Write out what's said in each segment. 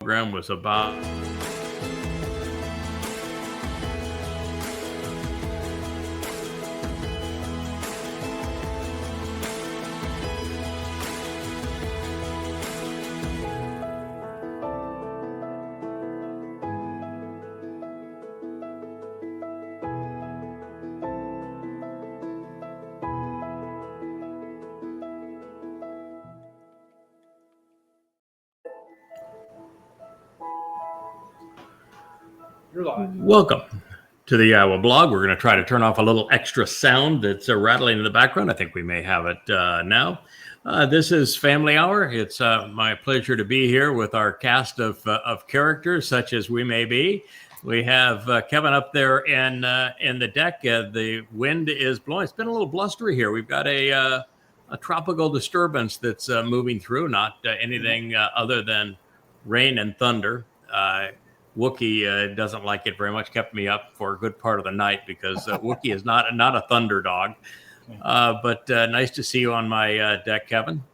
program was about. Welcome to the Iowa blog. We're going to try to turn off a little extra sound that's rattling in the background. I think we may have it now. This is Family Hour. It's my pleasure to be here with our cast of characters, such as we may be. We have Kevin up there in the deck. The wind is blowing. It's been a little blustery here. We've got a tropical disturbance that's moving through, not anything other than rain and thunder. Wookie doesn't like it very much, kept me up for a good part of the night because Wookie is not a thunder dog. But nice to see you on my deck, Kevin.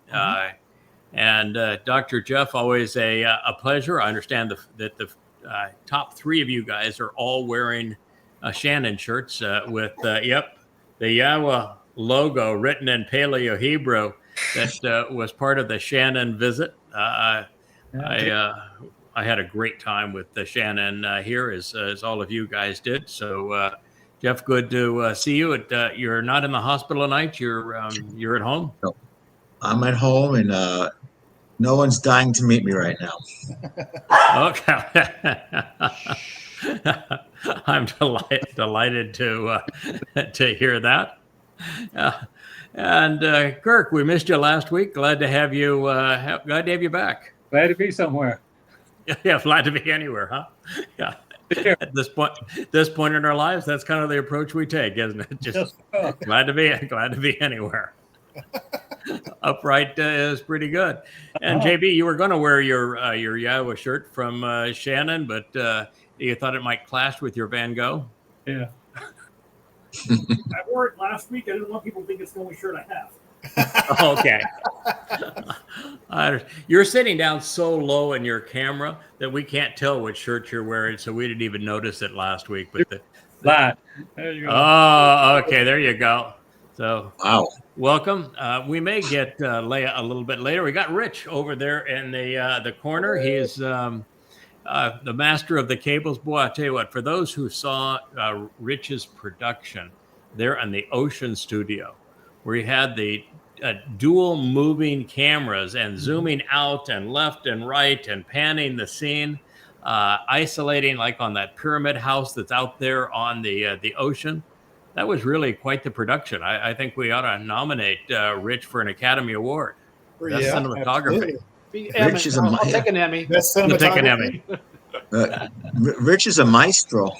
And Dr. Jeff, always a pleasure. I understand that the top three of you guys are all wearing Shannon shirts with, the Iowa logo written in Paleo Hebrew that was part of the Shannon visit. I had a great time with Shannon here, as all of you guys did. So, Jeff, good to see you. You're not in the hospital tonight. You're at home. No, I'm at home, and no one's dying to meet me right now. Okay. I'm delighted to hear that. And Kirk, we missed you last week. Glad to have you. Glad to have you back. Glad to be somewhere. Yeah, glad to be anywhere, huh? Yeah. At this point in our lives, that's kind of the approach we take, isn't it? Just glad to be anywhere. Upright is pretty good. And JB, you were going to wear your Iowa shirt from Shannon, but you thought it might clash with your Van Gogh. Yeah. I wore it last week. I didn't want people to think it's the only shirt I have. Okay. You're sitting down so low in your camera that we can't tell what shirt you're wearing, so we didn't even notice it last week. But flat. There you go. Oh, okay, there you go. So, wow, welcome. We may get Leah a little bit later. We got Rich over there in the corner. He's the master of the cables. Boy, I tell you what, for those who saw Rich's production there in the Ocean Studio, where he had the dual moving cameras and zooming out and left and right and panning the scene, isolating like on that pyramid house that's out there on the ocean. That was really quite the production. I think we ought to nominate Rich for an Academy Award. Best cinematography. I'll take an Emmy. Best cinematography. Rich is a maestro.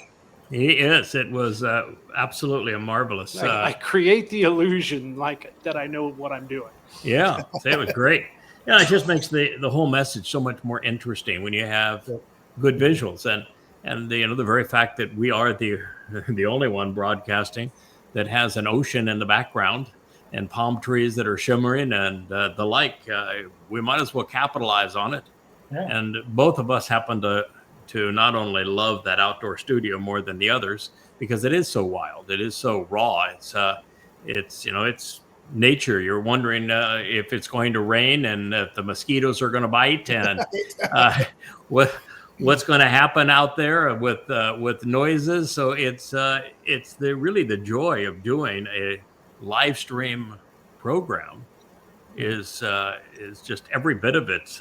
He is. It was absolutely a marvelous. I create the illusion that I know what I'm doing. Yeah, it was great. Yeah, it just makes the whole message so much more interesting when you have good visuals and the very fact that we are the only one broadcasting that has an ocean in the background and palm trees that are shimmering and the like. We might as well capitalize on it. Yeah. And both of us happen to not only love that outdoor studio more than the others, because it is so wild. It is so raw. It's nature. You're wondering if it's going to rain and if the mosquitoes are going to bite and what's going to happen out there with noises. So it's really the joy of doing a live stream program is just every bit of it's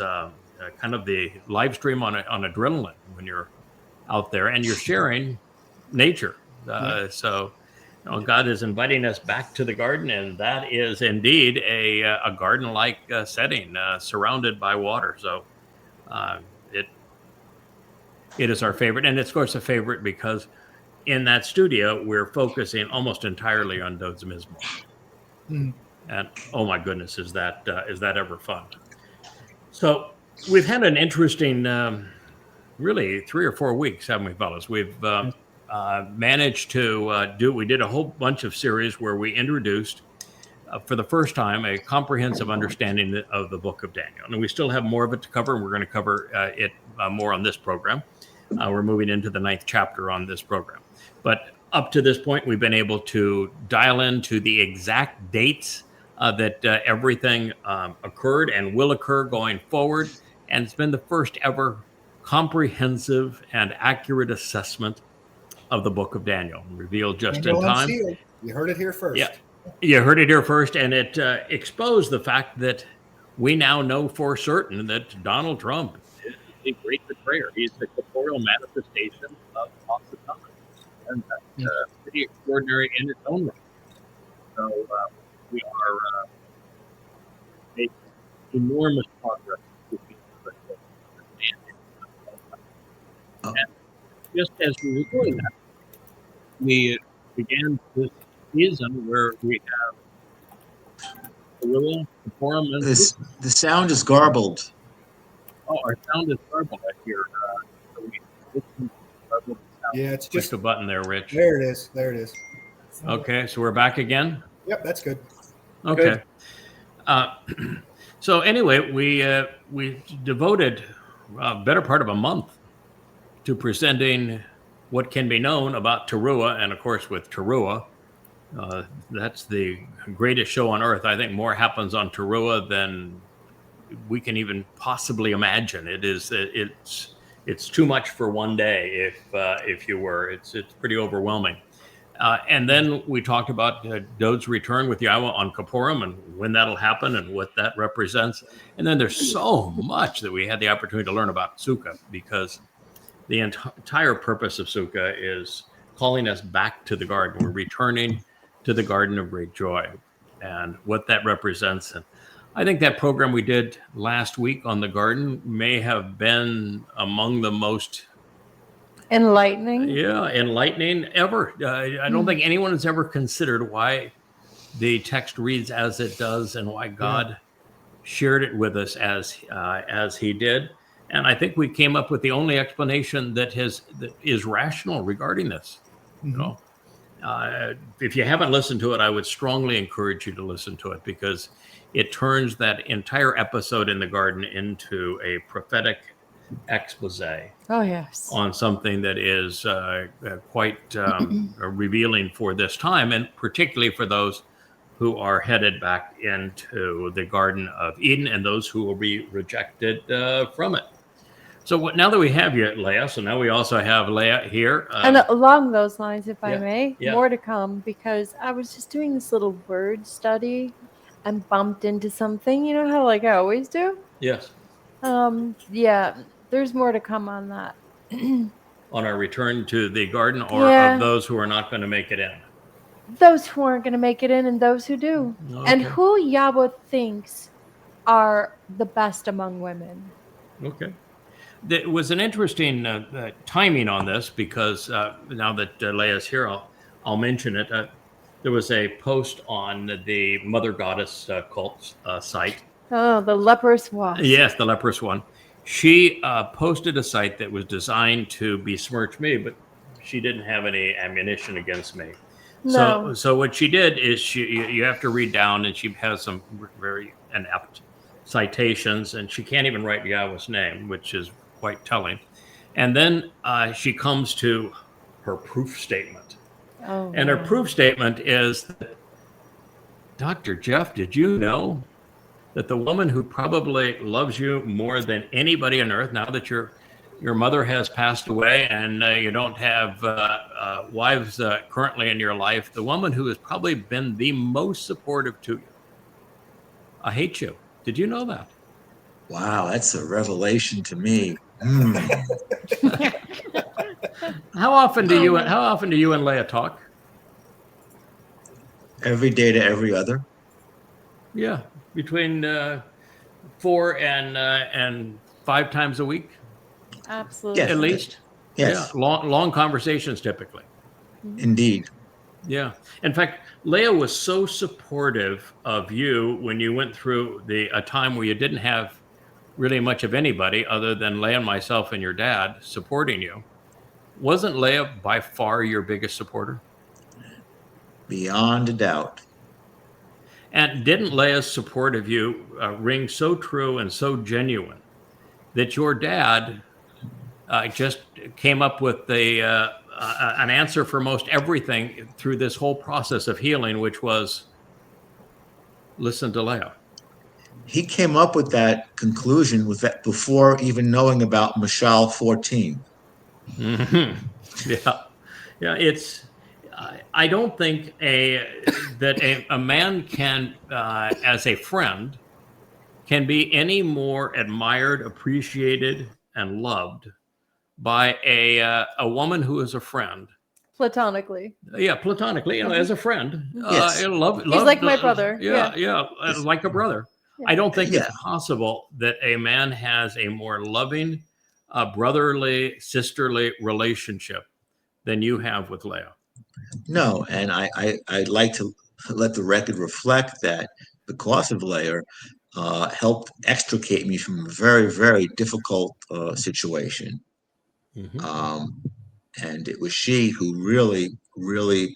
kind of the live stream on adrenaline when you're out there and you're sharing nature. So God is inviting us back to the garden, and that is indeed a garden-like setting surrounded by water. So it is our favorite, and it's of course a favorite because in that studio we're focusing almost entirely on Dodds Mizmor. And oh my goodness, is that ever fun? So we've had an interesting, really 3 or 4 weeks, haven't we, fellas? We've managed to we did a whole bunch of series where we introduced for the first time, a comprehensive understanding of the book of Daniel. And we still have more of it to cover, and we're going to cover it more on this program. We're moving into the 9th chapter on this program. But up to this point, we've been able to dial into the exact dates that everything occurred and will occur going forward. And it's been the first ever comprehensive and accurate assessment of the book of Daniel, revealed just in time. Unsealed. You heard it here first. Yeah, you heard it here first, and it exposed the fact that we now know for certain that Donald Trump is a great betrayer. He's the corporeal manifestation of Satan, and that's pretty extraordinary in its own right. So we are making enormous progress. And just as we were doing that, we began this season where we have Ruwach, Forum, and The sound is garbled. oh, our sound is garbled here. So we listen to garbled sound. Yeah, it's Push just the button there, Rich. there. It is. There it is. Okay, so we're back again. Yep, that's good. Okay. So anyway, we devoted a better part of a month to presenting what can be known about Teruah, and of course with Teruah, that's the greatest show on earth. I think more happens on Teruah than we can even possibly imagine. It's too much for one day. If you were, it's pretty overwhelming. And then we talked about Dod's return with Yahweh on Kippurim and when that'll happen and what that represents. And then there's so much that we had the opportunity to learn about Sukkah, because the entire purpose of Sukkah is calling us back to the garden. We're returning to the garden of great joy and what that represents. And I think that program we did last week on the garden may have been among the most enlightening ever. I don't think anyone has ever considered why the text reads as it does and why God shared it with us as he did. And I think we came up with the only explanation that is rational regarding this. Mm-hmm. You know, if you haven't listened to it, I would strongly encourage you to listen to it, because it turns that entire episode in the garden into a prophetic expose on something that is quite revealing for this time, and particularly for those who are headed back into the Garden of Eden and those who will be rejected from it. So now that we have you, Leah, so now we also have Leah here. And along those lines, if I may, yeah. more to come, because I was just doing this little word study and bumped into something, you know how like I always do? Yes. There's more to come on that. On our return to the garden, or of those who are not going to make it in? Those who aren't going to make it in and those who do. Okay. And who Yahweh thinks are the best among women. Okay. There was an interesting timing on this, because now that Leah's here, I'll mention it. There was a post on the Mother Goddess cult site. Oh, the leprous wasp. Yes, the leprous one. She posted a site that was designed to besmirch me, but she didn't have any ammunition against me. No. So what she did is you have to read down, and she has some very inept citations, and she can't even write Yahweh's name, which is quite telling. And then she comes to her proof statement. Oh, and her proof statement is that, Dr. Jeff, did you know that the woman who probably loves you more than anybody on earth, now that your mother has passed away and you don't have wives currently in your life, the woman who has probably been the most supportive to you, I hate you. Did you know that? Wow, that's a revelation to me. How often do you and Leah talk? Every day to every other. Yeah, between 4 and 5 times a week. Absolutely. Yes. At least. Yes. Yeah, long conversations typically. Indeed. Yeah. In fact, Leah was so supportive of you when you went through a time where you didn't have really much of anybody other than Leah and myself and your dad supporting you. Wasn't Leah by far your biggest supporter? Beyond a doubt. And didn't Leah's support of you ring so true and so genuine that your dad just came up with an answer for most everything through this whole process of healing, which was listen to Leah? He came up with that conclusion with that before even knowing about Mashal 14. Mm-hmm. Yeah. I don't think that a man can, as a friend, can be any more admired, appreciated, and loved by a woman who is a friend. Platonically. Yeah, platonically, as a friend. Yes. He's like my brother. Yeah, like a brother. I don't think Yeah. it's possible that a man has a more loving, brotherly, sisterly relationship than you have with Leah. No, and I'd like to let the record reflect that because of Leah, helped extricate me from a very, very difficult situation. Mm-hmm. And it was she who really, really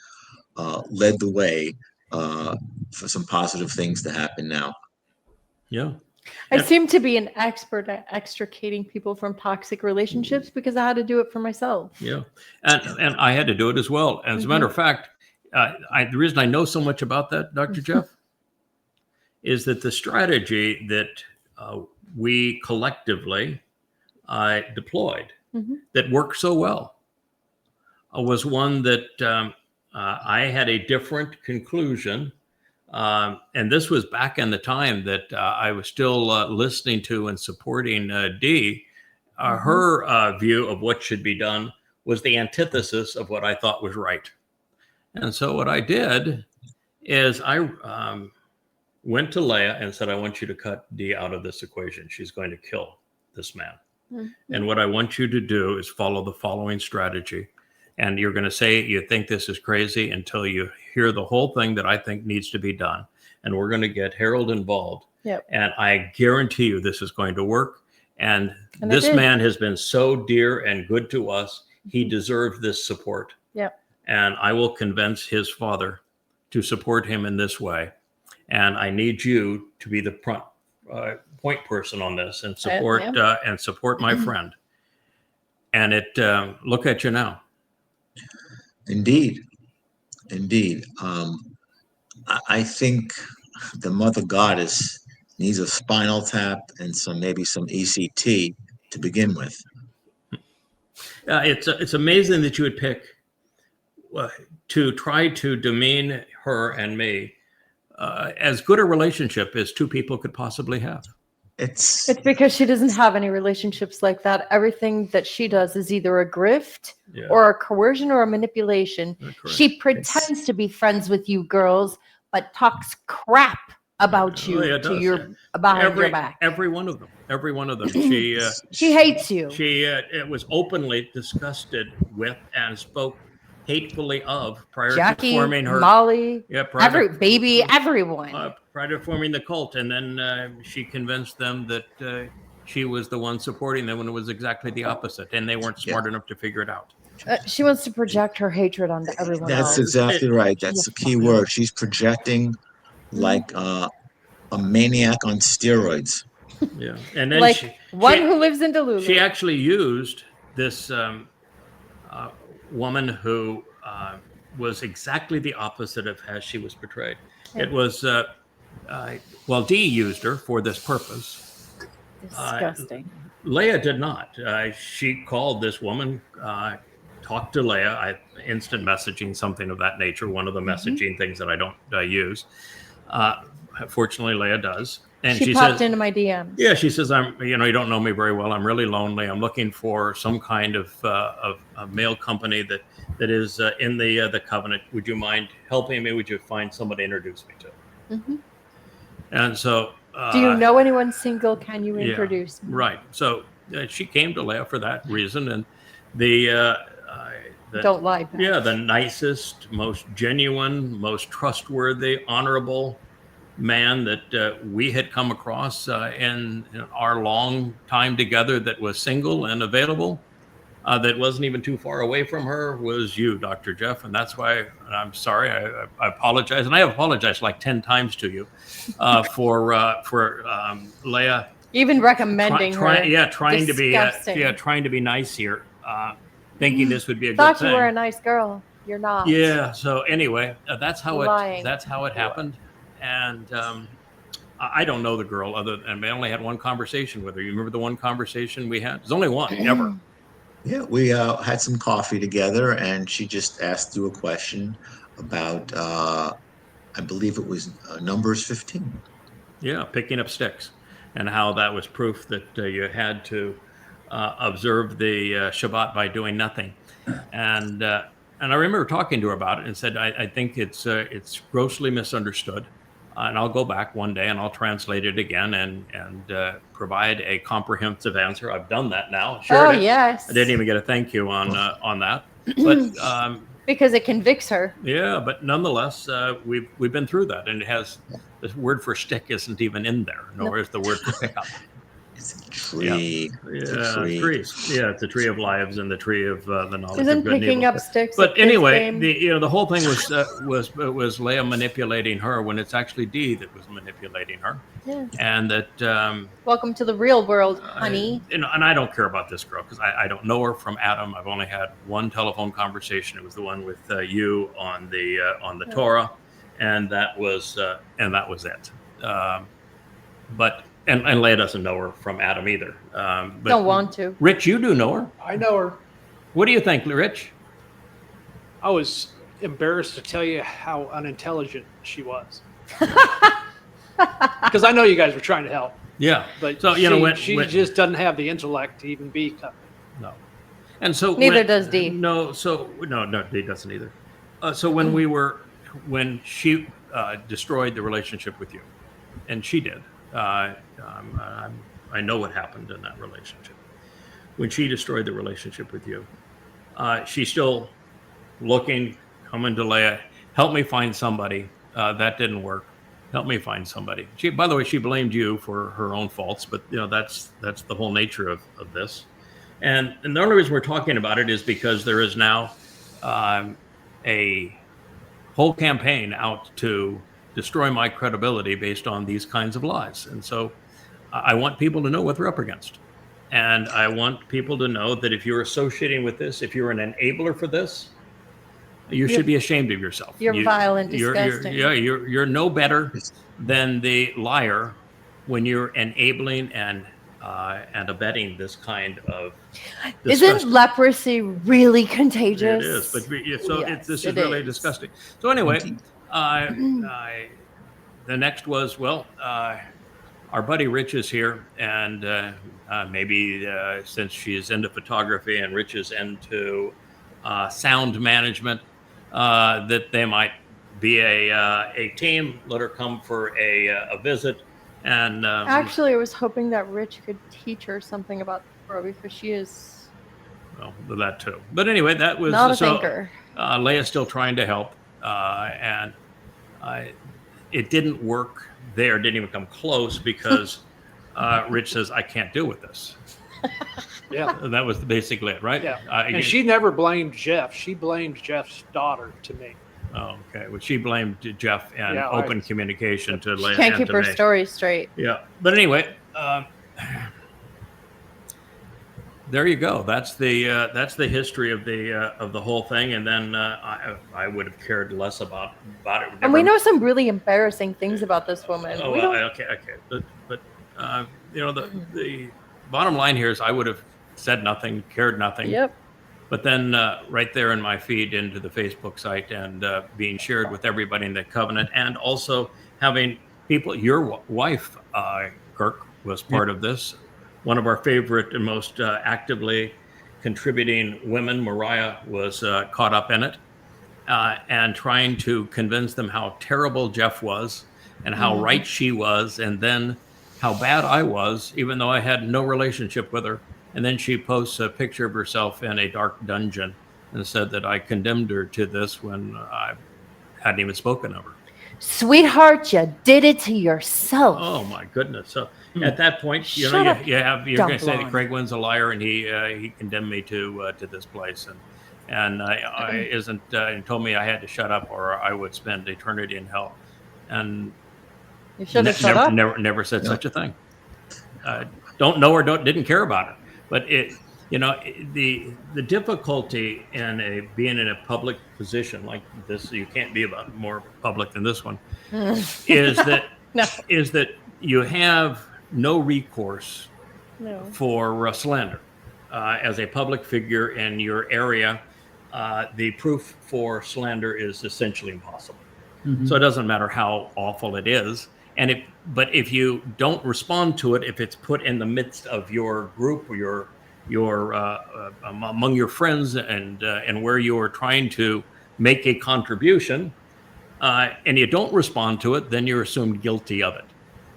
led the way for some positive things to happen now. Yeah. I seem to be an expert at extricating people from toxic relationships because I had to do it for myself. Yeah. And I had to do it as well. As a matter of fact, the reason I know so much about that, Dr. Jeff, is that the strategy that we collectively deployed that worked so well was one that I had a different conclusion. And this was back in the time that I was still listening to and supporting Dee. Her view of what should be done was the antithesis of what I thought was right. And so what I did is I went to Leah and said, I want you to cut Dee out of this equation. She's going to kill this man. And what I want you to do is follow the following strategy. And you're going to say you think this is crazy until you hear the whole thing that I think needs to be done. And we're going to get Harold involved. Yep. And I guarantee you this is going to work. And this man has been so dear and good to us. He deserved this support. Yep. And I will convince his father to support him in this way. And I need you to be the point person on this and support my friend. And look at you now. Indeed. I think the Mother Goddess needs a spinal tap and maybe some ECT to begin with. It's amazing that you would pick to try to demean her and me as good a relationship as two people could possibly have. It's because she doesn't have any relationships like that. Everything that she does is either a grift or a coercion or a manipulation. She pretends to be friends with you girls, but talks crap about you behind your back. Every one of them. Every one of them. She hates you. She was openly disgusted with and spoke hatefully of prior Jackie, to forming her. Molly, everyone. Prior to forming the cult, and then she convinced them that she was the one supporting them when it was exactly the opposite, and they weren't smart enough to figure it out. She wants to project her hatred onto everyone else. That's exactly right. That's the key word. She's projecting like a maniac on steroids. Yeah, and then like who lives in Delulu. She actually used this woman who was exactly the opposite of how she was portrayed. Yeah. It was Dee used her for this purpose. Disgusting. Leah did not. She called this woman, talked to Leah, instant messaging, something of that nature. One of the messaging things that I don't use. Fortunately, Leah does. And she popped into my DMs. Yeah, she says, you don't know me very well. I'm really lonely. I'm looking for some kind of a mail company that is in the covenant. Would you mind helping me? Would you find somebody to introduce me to? And so, do you know anyone single? Can you introduce me? Right. So she came to Leah for that reason, and don't lie. Back. Yeah, the nicest, most genuine, most trustworthy, honorable man that we had come across in our long time together that was single and available, that wasn't even too far away from her was you, Dr. Jeff. And that's why I'm sorry. I apologize. And I have apologized like 10 times to you for Leah. Even recommending her. Trying to be nice here, thinking this would be a good Thought thing. you were a nice girl. You're not. Yeah. So anyway, that's how Lying. it happened. And I don't know the girl other than I only had one conversation with her. You remember the one conversation we had? There's only one ever. Yeah, we had some coffee together, and she just asked you a question about, I believe it was Numbers 15. Yeah, picking up sticks, and how that was proof that you had to observe the Shabbat by doing nothing. And I remember talking to her about it and said, I think it's grossly misunderstood. And I'll go back one day and I'll translate it again and provide a comprehensive answer. I've done that now. Oh, yes. I didn't even get a thank you on that. But because it convicts her. yeah, but nonetheless, we've been through that, and it has the word for stick isn't even in there, nor is the word for pick up. It's a tree. Yeah, It's a tree. trees. Yeah, it's a tree of lives and the tree of the knowledge Isn't of good and picking evil. up sticks? But a kid's anyway, game? the whole thing was Leah manipulating her when it's actually Dee that was manipulating her, Yeah. and that Welcome to the real world, honey. and I don't care about this girl because I don't know her from Adam. I've only had one telephone conversation. It was the one with you on the Torah, and that was it. But and Leah doesn't know her from Adam either. But Don't want to. Rich, you do know her. I know her. What do you think, Rich? I was embarrassed to tell you how unintelligent she was. Because I know you guys were trying to help, Yeah. but So, she just doesn't have the intellect to even be. No. And so Neither does Dee. No, Dee doesn't either. So when she destroyed the relationship with you, and she did. I know what happened in that relationship. When she destroyed the relationship with you, she's still coming to Leah, help me find somebody. That didn't work. Help me find somebody. By the way, she blamed you for her own faults, but that's the whole nature of this. And the only reason we're talking about it is because there is now a whole campaign out to destroy my credibility based on these kinds of lies. And so I want people to know what they're up against. And I want people to know that if you're associating with this, if you're an enabler for this, you should be ashamed of yourself. You're vile and disgusting. You're no better than the liar when you're enabling and abetting this kind of disgusting. Isn't leprosy really contagious? It is, but this is it really is. disgusting. So anyway, the next was, our buddy Rich is here, and maybe since she's into photography and Rich is into sound management, that they might be a team. Let her come for a visit. And Actually, I was hoping that Rich could teach her something about Torah because she is well, that too. But anyway, that was not a thinker. Leah's still trying to help, and it didn't work there. Didn't even come close because Rich says, "I can't deal with this." Yeah, that was basically it, right? Yeah, and she never blamed Jeff. She blamed Jeff's daughter to me. Oh, okay. Well, she blamed Jeff and open communication to Leah. Can't keep her story straight. Yeah, but anyway, there you go. That's the history of the whole thing. And then I would have cared less about it. And we know some really embarrassing things about this woman. Oh, okay. But the bottom line here is I would have said nothing, cared nothing. Yep. But then right there in my feed into the Facebook site and being shared with everybody in the covenant, and also having people, your wife, Kirk, was part of this. One of our favorite and most actively contributing women, Mariah, was caught up in it and trying to convince them how terrible Jeff was and how right she was, and then how bad I was, even though I had no relationship with her. And then she posts a picture of herself in a dark dungeon and said that I condemned her to this when I hadn't even spoken of her. Sweetheart, you did it to yourself. Oh my goodness! So at that point, you Shut know, up, you're dumb going to say that blonde. Craig Wynn's a liar, and he condemned me to this place, and I isn't and told me I had to shut up or I would spend eternity in hell, and You should have shut up. never said such a thing. Don't know or didn't care about it, but the difficulty in being in a public position like this, you can't be about more public than this one, is that No. is that you have no recourse for slander as a public figure in your area. The proof for slander is essentially impossible. Mhm. So it doesn't matter how awful it is. But if you don't respond to it, if it's put in the midst of your group or your among your friends and where you are trying to make a contribution, and you don't respond to it, then you're assumed guilty of it.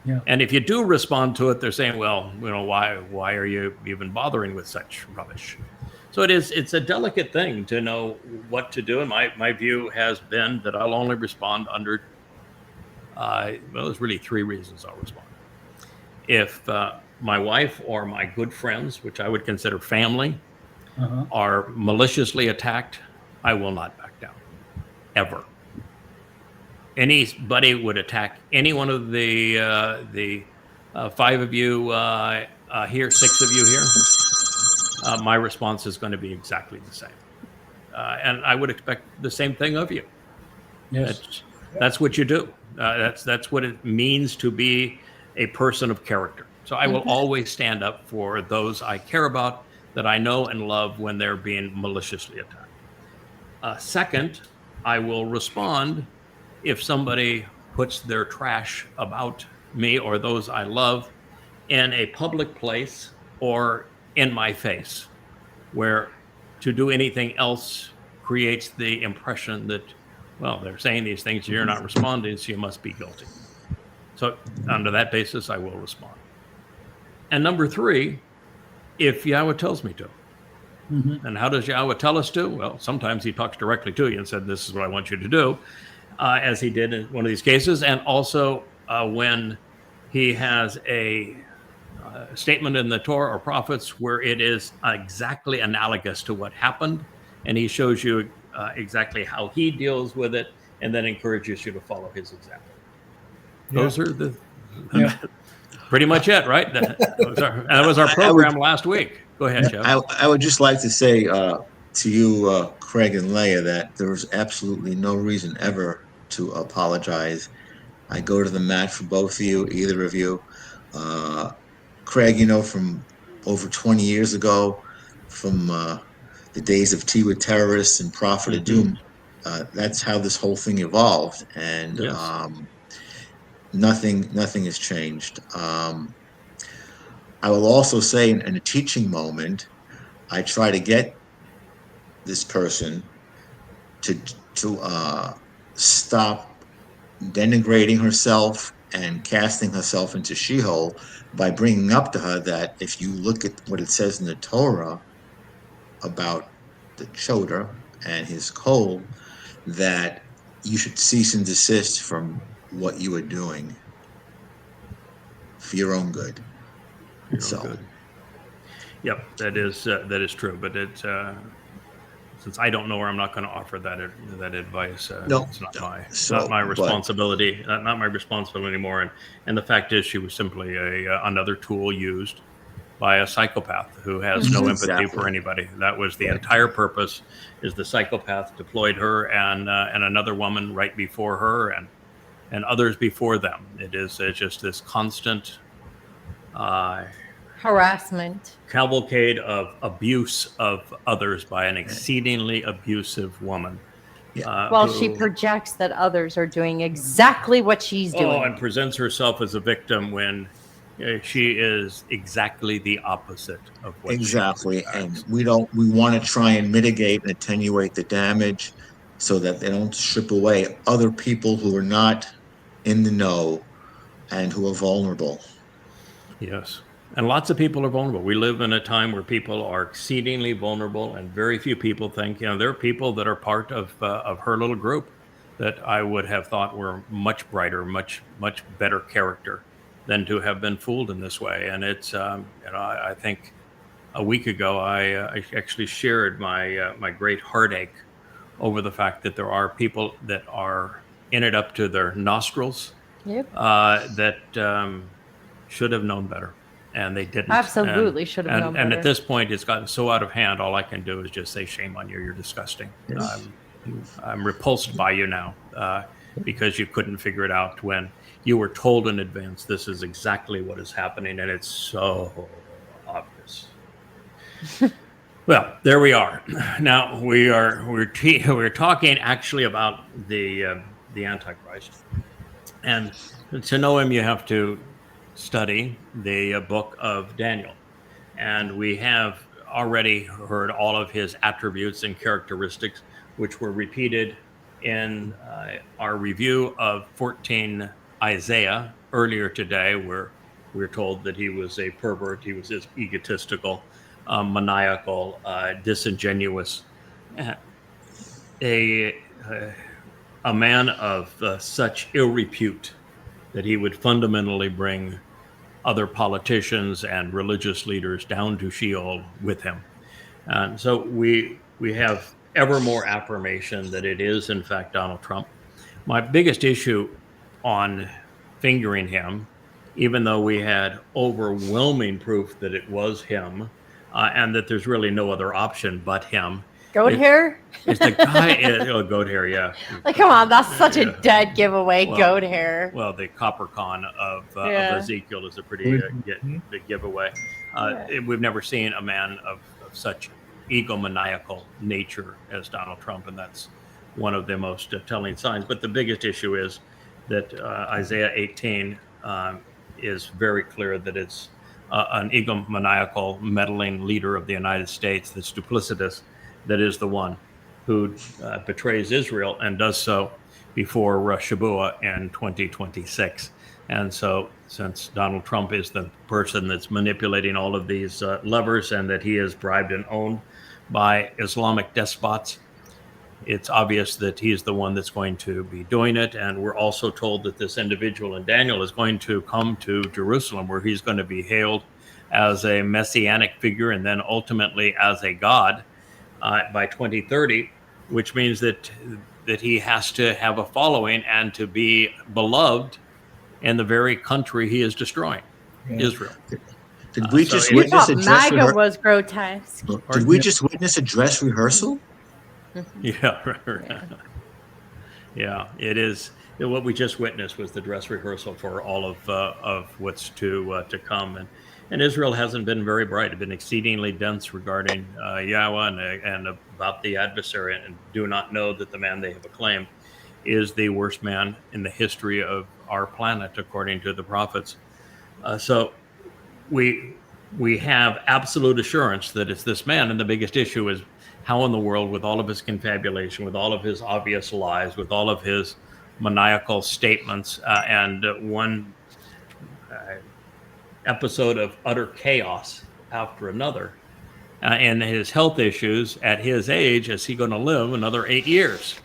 Yeah. And if you do respond to it, they're saying, well, why are you even bothering with such rubbish? So it's a delicate thing to know what to do. And my view has been that I'll only respond under, there's really three reasons I'll respond. If my wife or my good friends, which I would consider family, are maliciously attacked, I will not back down, ever. Anybody would attack any one of the five of you here, six of you here, my response is going to be exactly the same. And I would expect the same thing of you. Yes. That's what you do. That's what it means to be a person of character. So I will always stand up for those I care about, that I know and love, when they're being maliciously attacked. Second, I will respond if somebody puts their trash about me or those I love in a public place or in my face, where to do anything else creates the impression that, well, they're saying these things, you're not responding, so you must be guilty. So under that basis, I will respond. And number three, if Yahweh tells me to. And how does Yahweh tell us to? Well, sometimes he talks directly to you and said, this is what I want you to do, as he did in one of these cases. And also when he has a statement in the Torah or prophets where it is exactly analogous to what happened, and he shows you exactly how he deals with it, and then encourages you to follow his example. Those are the pretty much it, right? That was our program last week. Go ahead, Jeff. I would just like to say to you, Craig and Leah, that there's absolutely no reason ever to apologize. I go to the mat for both of you, either of you. Craig, from over 20 years ago, from the days of Tea with Terrorists and Prophet of Doom, that's how this whole thing evolved. And nothing has changed. I will also say, in a teaching moment, I try to get this person to stop denigrating herself and casting herself into Sheol by bringing up to her that if you look at what it says in the Torah about the Choder and his coal, that you should cease and desist from what you are doing for your own good. Good. Yep, that is true. But it's since I don't know her, I'm not going to offer that advice. It's not my responsibility. Not my responsibility anymore. And the fact is, she was simply another tool used by a psychopath who has no empathy for anybody. That was the entire purpose. Is the psychopath deployed her and another woman right before her and others before them. It's just this constant Harassment. Cavalcade of abuse of others by an exceedingly abusive woman. Well, she projects that others are doing exactly what she's doing. And presents herself as a victim when she is exactly the opposite of what exactly. And we want to try and mitigate and attenuate the damage so that they don't strip away other people who are not in the know and who are vulnerable. Yes. And lots of people are vulnerable. We live in a time where people are exceedingly vulnerable, and very few people think, there are people that are part of her little group that I would have thought were much brighter, much better character than to have been fooled in this way. And it's, I think a week ago I actually shared my great heartache over the fact that there are people that are in it up to their nostrils. Yep. That should have known better, and they didn't. Absolutely should have known And better. at this point, it's gotten so out of hand. All I can do is just say, "Shame on you! You're disgusting." Yes. I'm repulsed by you now because you couldn't figure it out when you were told in advance this is exactly what is happening, and it's so obvious. Well, there we are. Now we're talking actually about the Antichrist. And to know him, you have to study the book of Daniel. And we have already heard all of his attributes and characteristics, which were repeated in our review of 14 Isaiah earlier today, where we're told that he was a pervert, he was egotistical, maniacal, disingenuous, a man of such ill repute that he would fundamentally bring other politicians and religious leaders down to Sheol with him. And so we have ever more affirmation that it is, in fact, Donald Trump. My biggest issue on fingering him, even though we had overwhelming proof that it was him and that there's really no other option but him, Goat hair? It's the guy. Goat hair, yeah. Like, come on, that's such a dead giveaway. Well, goat hair. Well, the coppercon of Ezekiel is a pretty big giveaway. We've never seen a man of such egomaniacal nature as Donald Trump, and that's one of the most telling signs. But the biggest issue is that Isaiah 18 is very clear that it's an egomaniacal, meddling leader of the United States that's duplicitous, that is the one who betrays Israel and does so before Shabbat in 2026. And so since Donald Trump is the person that's manipulating all of these levers and that he is bribed and owned by Islamic despots, it's obvious that he's the one that's going to be doing it. And we're also told that this individual in Daniel is going to come to Jerusalem, where he's going to be hailed as a messianic figure and then ultimately as a god by 2030, which means that he has to have a following and to be beloved in the very country he is destroying, Israel. Did we just You witness thought a dress MAGA rehearsal? was grotesque. Did we just witness a dress rehearsal? Yeah, yeah. It is. What we just witnessed was the dress rehearsal for all of what's to come, and Israel hasn't been very bright. It's been exceedingly dense regarding Yahweh and about the adversary, and do not know that the man they have acclaimed is the worst man in the history of our planet, according to the prophets. So we have absolute assurance that it's this man, and the biggest issue is how in the world, with all of his confabulation, with all of his obvious lies, with all of his maniacal statements, and one episode of utter chaos after another, and his health issues at his age, is he going to live another 8 years?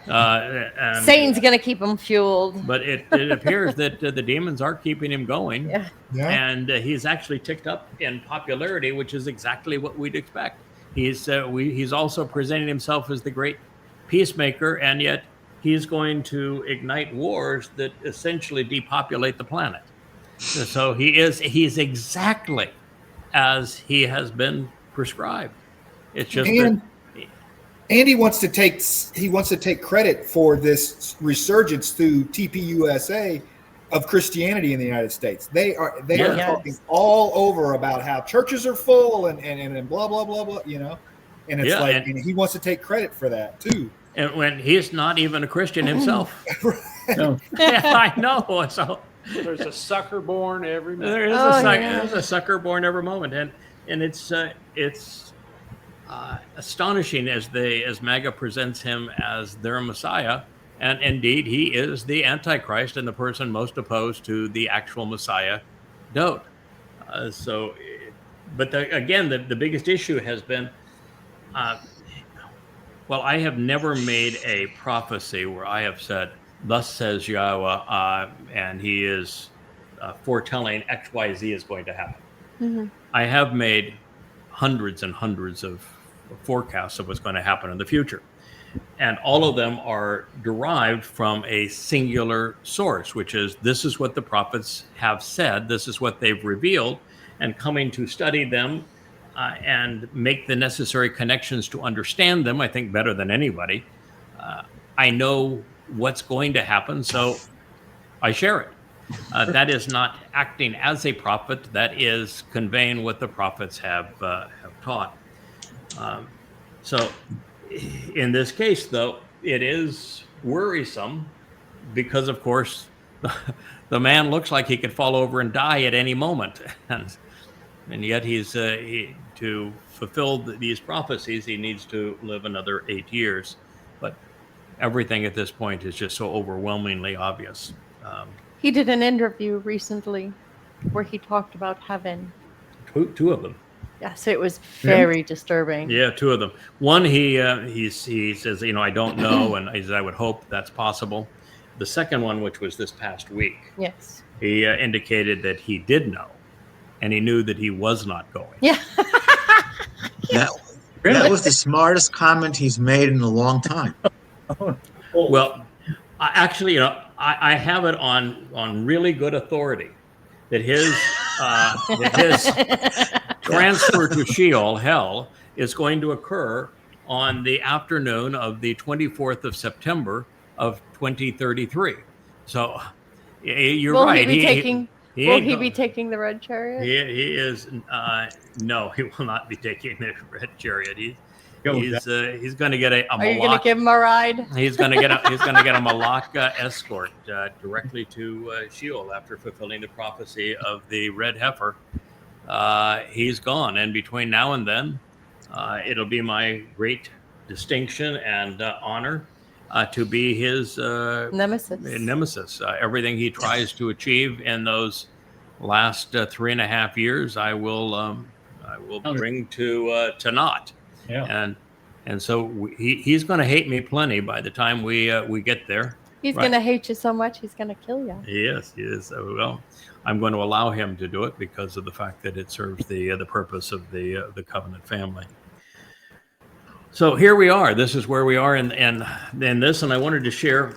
And, Satan's going to keep him fueled. But it appears that the demons are keeping him going. Yeah. And he's actually ticked up in popularity, which is exactly what we'd expect. He's also presenting himself as the great peacemaker, and yet he's going to ignite wars that essentially depopulate the planet. So he's exactly as he has been prescribed. It's just and he wants to take credit for this resurgence through TPUSA of Christianity in the United States. They are talking all over about how churches are full and blah blah blah blah, you know. And it's and he wants to take credit for that too. And when he's not even a Christian himself. No. I know. So there's a sucker born every moment. There's a sucker born every moment, and it's astonishing as MAGA presents him as their Messiah, and indeed he is the Antichrist and the person most opposed to the actual Messiah, Dode. But again, the biggest issue has been Well, I have never made a prophecy where I have said, "Thus says Yahweh," and He is foretelling X, Y, Z is going to happen. Mm-hmm. I have made hundreds and hundreds of forecasts of what's going to happen in the future. And all of them are derived from a singular source, which is this is what the prophets have said, this is what they've revealed, and coming to study them and make the necessary connections to understand them, I think better than anybody. I know what's going to happen, so I share it. That is not acting as a prophet. That is conveying what the prophets have taught. So, in this case, though, it is worrisome because, of course, the man looks like he could fall over and die at any moment, and yet he's to fulfill these prophecies, he needs to live another 8 years. But everything at this point is just so overwhelmingly obvious. He did an interview recently where he talked about heaven. Two of them. Yes, it was very disturbing. Yeah, two of them. One, he says, I don't know, and he says, I would hope that's possible. The second one, which was this past week, Yes. he indicated that he did know, and he knew that he was not going. Yeah. That was the smartest comment he's made in a long time. Well, actually, I have it on really good authority that his transfer to Sheol, hell, is going to occur on the afternoon of the 24th of September of 2033. So you're right. Will he be taking the red chariot? He is. No, he will not be taking the red chariot. He's going to get a Are you going to give him a ride? He's going to get a Malak escort directly to Sheol after fulfilling the prophecy of the red heifer. He's gone, and between now and then, it'll be my great distinction and honor to be his nemesis. Everything he tries to achieve in those last 3.5 years, I will bring to naught. Yeah. And so he's going to hate me plenty by the time we get there. He's going to hate you so much, he's going to kill you. He is. Well, I'm going to allow him to do it because of the fact that it serves the purpose of the covenant family. So here we are. This is where we are in this, and I wanted to share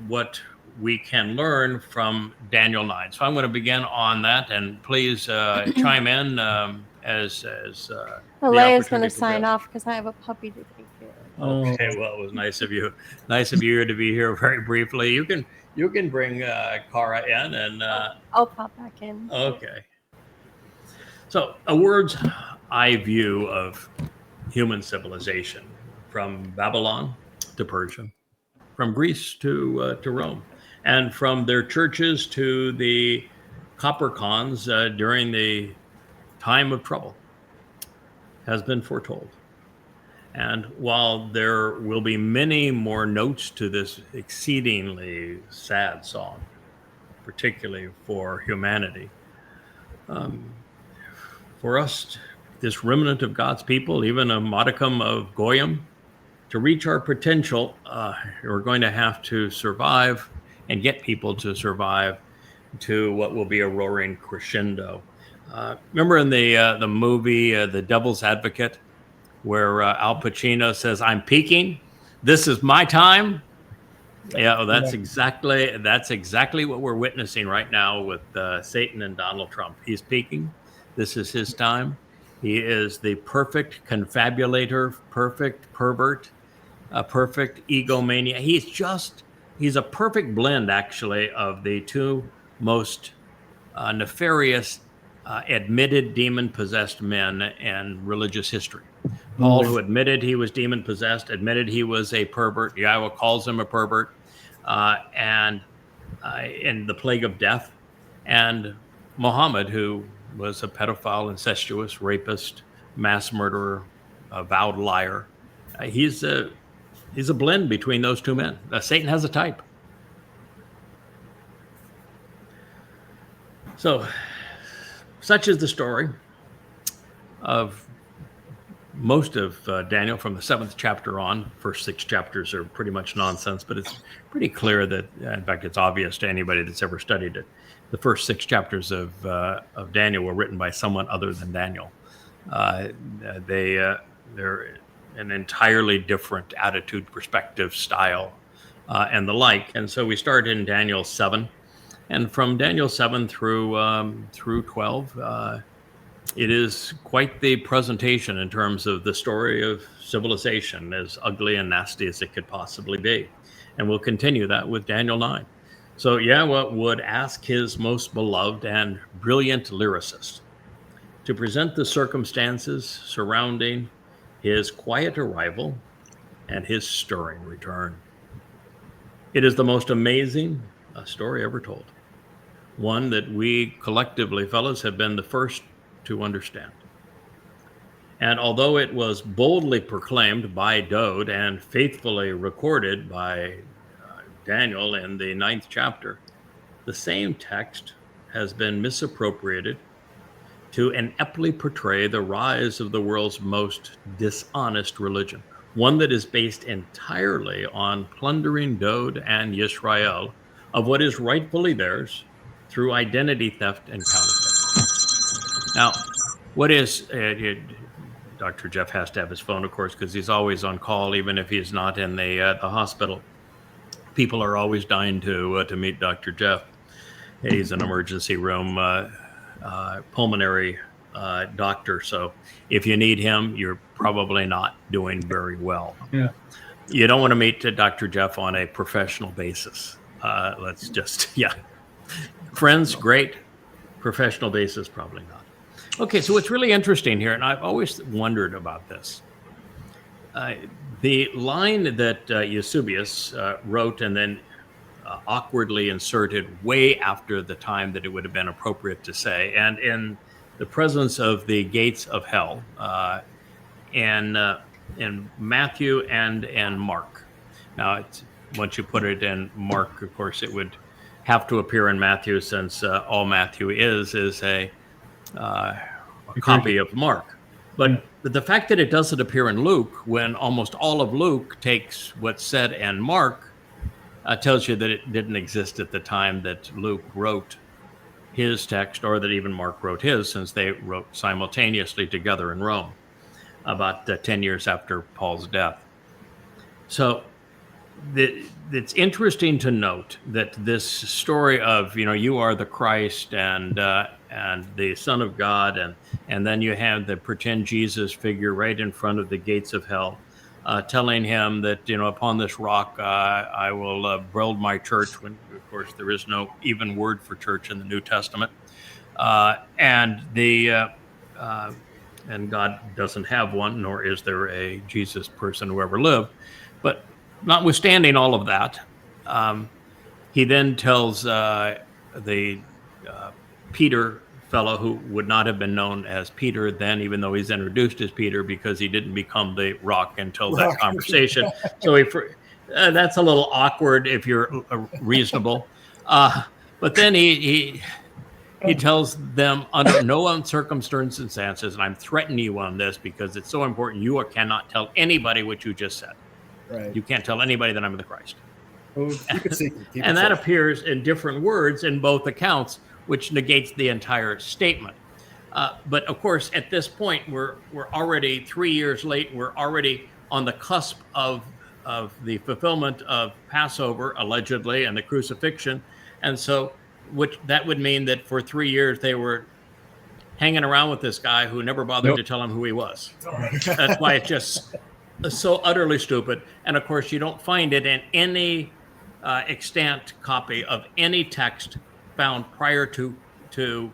what we can learn from Daniel 9. So I'm going to begin on that, and please chime in as Alea's going to sign off because I have a puppy to take care of. Okay, well, it was nice of you. Nice of you to be here very briefly. You can bring Cara in, and I'll pop back in. Okay. So a word's eye view of human civilization, from Babylon to Persia, from Greece to Rome, and from their churches to the copper cons during the time of trouble, has been foretold. And while there will be many more notes to this exceedingly sad song, particularly for humanity, for us, this remnant of God's people, even a modicum of Goyim, to reach our potential, we're going to have to survive and get people to survive to what will be a roaring crescendo. Remember in the movie The Devil's Advocate, where Al Pacino says, "I'm peaking. This is my time." Yeah, well, that's exactly what we're witnessing right now with Satan and Donald Trump. He's peaking. This is his time. He is the perfect confabulator, perfect pervert, a perfect egomaniac. He's a perfect blend, actually, of the two most nefarious admitted demon-possessed men in religious history. Paul, who admitted he was demon-possessed, admitted he was a pervert. Yahweh calls him a pervert, and in the plague of death. And Muhammad, who was a pedophile, incestuous, rapist, mass murderer, a vowed liar. He's a blend between those two men. Satan has a type. So, such is the story of most of Daniel from the 7th chapter on. First 6 chapters are pretty much nonsense, but it's pretty clear that, in fact, it's obvious to anybody that's ever studied it. The first 6 chapters of Daniel were written by someone other than Daniel. They're an entirely different attitude, perspective, style, and the like. And so we start in Daniel 7, and from Daniel 7 through 12. It is quite the presentation in terms of the story of civilization, as ugly and nasty as it could possibly be. And we'll continue that with Daniel 9. So Yahweh would ask his most beloved and brilliant lyricist to present the circumstances surrounding his quiet arrival and his stirring return. It is the most amazing story ever told. One that we collectively, fellows, have been the first to understand. And although it was boldly proclaimed by Dode and faithfully recorded by Daniel in the 9th chapter, the same text has been misappropriated to ineptly portray the rise of the world's most dishonest religion, one that is based entirely on plundering Dode and Yisrael of what is rightfully theirs through identity theft and counterfeit. Now, what is Dr. Jeff has to have his phone, of course, because he's always on call, even if he's not in the hospital. People are always dying to meet Dr. Jeff. He's an emergency room pulmonary doctor, so if you need him, you're probably not doing very well. Yeah. You don't want to meet Dr. Jeff on a professional basis. Let's just, friends, great. Professional basis, probably not. Okay, so what's really interesting here, and I've always wondered about this, the line that Eusebius wrote and then awkwardly inserted way after the time that it would have been appropriate to say, and in the presence of the gates of hell, in Matthew and Mark. Now, once you put it in Mark, of course, it would have to appear in Matthew, since all Matthew is a copy of Mark. But the fact that it doesn't appear in Luke, when almost all of Luke takes what's said in Mark, tells you that it didn't exist at the time that Luke wrote his text, or that even Mark wrote his, since they wrote simultaneously together in Rome about 10 years after Paul's death. So it's interesting to note that this story of, you are the Christ and the Son of God, and then you have the pretend Jesus figure right in front of the gates of hell, telling him that, upon this rock I will build my church, when of course there is no even word for church in the New Testament, and God doesn't have one, nor is there a Jesus person who ever lived. But notwithstanding all of that, he then tells the Peter fellow, who would not have been known as Peter then, even though he's introduced as Peter, because he didn't become the rock until that conversation. So that's a little awkward if you're reasonable. But then he tells them, under no circumstances, and I'm threatening you on this because it's so important, you cannot tell anybody what you just said. Right. You can't tell anybody that I'm the Christ. Well, and that appears in different words in both accounts, which negates the entire statement. But of course, at this point, we're already 3 years late. We're already on the cusp of the fulfillment of Passover, allegedly, and the crucifixion. And so that would mean that for 3 years, they were hanging around with this guy who never bothered to tell him who he was. That's why it's just so utterly stupid. And of course, you don't find it in any extant copy of any text found prior to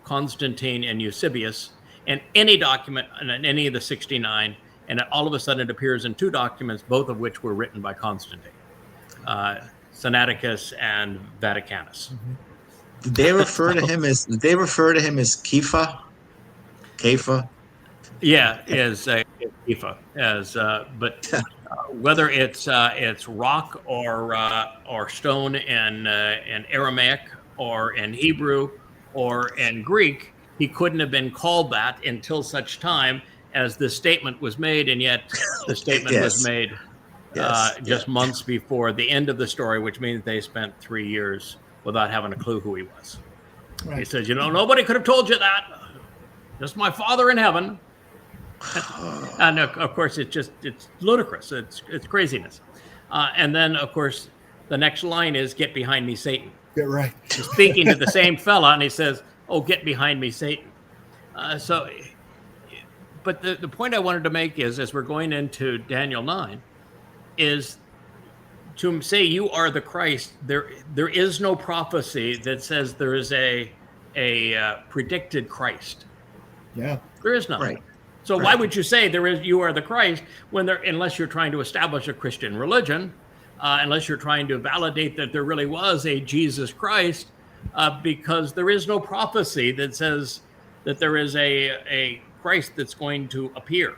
Constantine and Eusebius in any document in any of the 69, and all of a sudden it appears in 2 documents, both of which were written by Constantine, Sinaiticus and Vaticanus. Did they refer to him as Kepha? Kepha? Yeah, as Kepha, but whether it's rock or stone in Aramaic, or in Hebrew, or in Greek, he couldn't have been called that until such time as this statement was made, and yet the statement was made just months before the end of the story, which means they spent 3 years without having a clue who he was. Right. He says, nobody could have told you that. Just my Father in heaven. And of course, it's ludicrous. It's craziness. And then, of course, the next line is, "Get behind me, Satan." Yeah, right. He's speaking to the same fella, and he says, "Oh, get behind me, Satan." But the point I wanted to make is, as we're going into Daniel 9, is to say you are the Christ. There is no prophecy that says there is a predicted Christ. Yeah, there is none. Right. So why would you say you are the Christ unless you're trying to establish a Christian religion, unless you're trying to validate that there really was a Jesus Christ, because there is no prophecy that says that there is a Christ that's going to appear.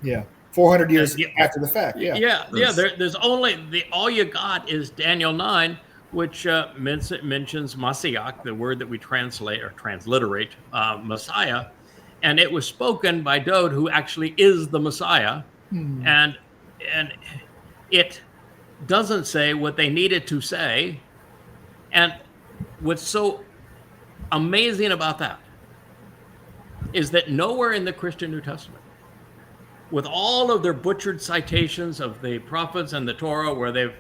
Yeah, 400 years after the fact. Yeah. There's only all you got is Daniel 9, which mentions Mashiach, the word that we translate or transliterate Messiah. And it was spoken by Dode, who actually is the Messiah. And it doesn't say what they needed to say. And what's so amazing about that is that nowhere in the Christian New Testament, with all of their butchered citations of the prophets and the Torah, where they've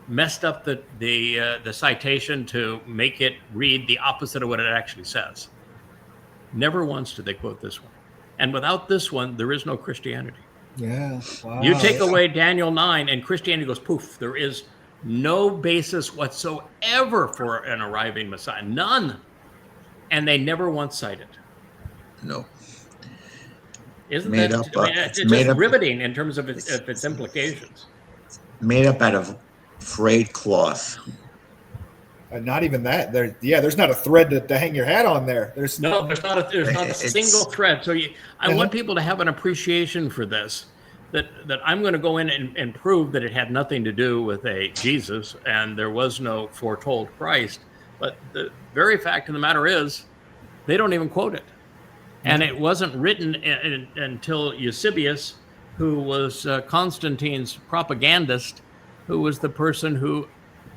messed up the citation to make it read the opposite of what it actually says, never once did they quote this one. And without this one, there is no Christianity. Yeah. Wow. You take away Daniel 9 and Christianity goes poof. There is no basis whatsoever for an arriving Messiah. None. And they never once cite it. No. Isn't that it's just riveting in terms of its implications? Made up out of frayed cloth. Not even that. There's not a thread to hang your hat on there. There's not a single thread. So I want people to have an appreciation for this, that I'm going to go in and prove that it had nothing to do with a Jesus and there was no foretold Christ. But the very fact of the matter is, they don't even quote it. And it wasn't written until Eusebius, who was Constantine's propagandist, who was the person who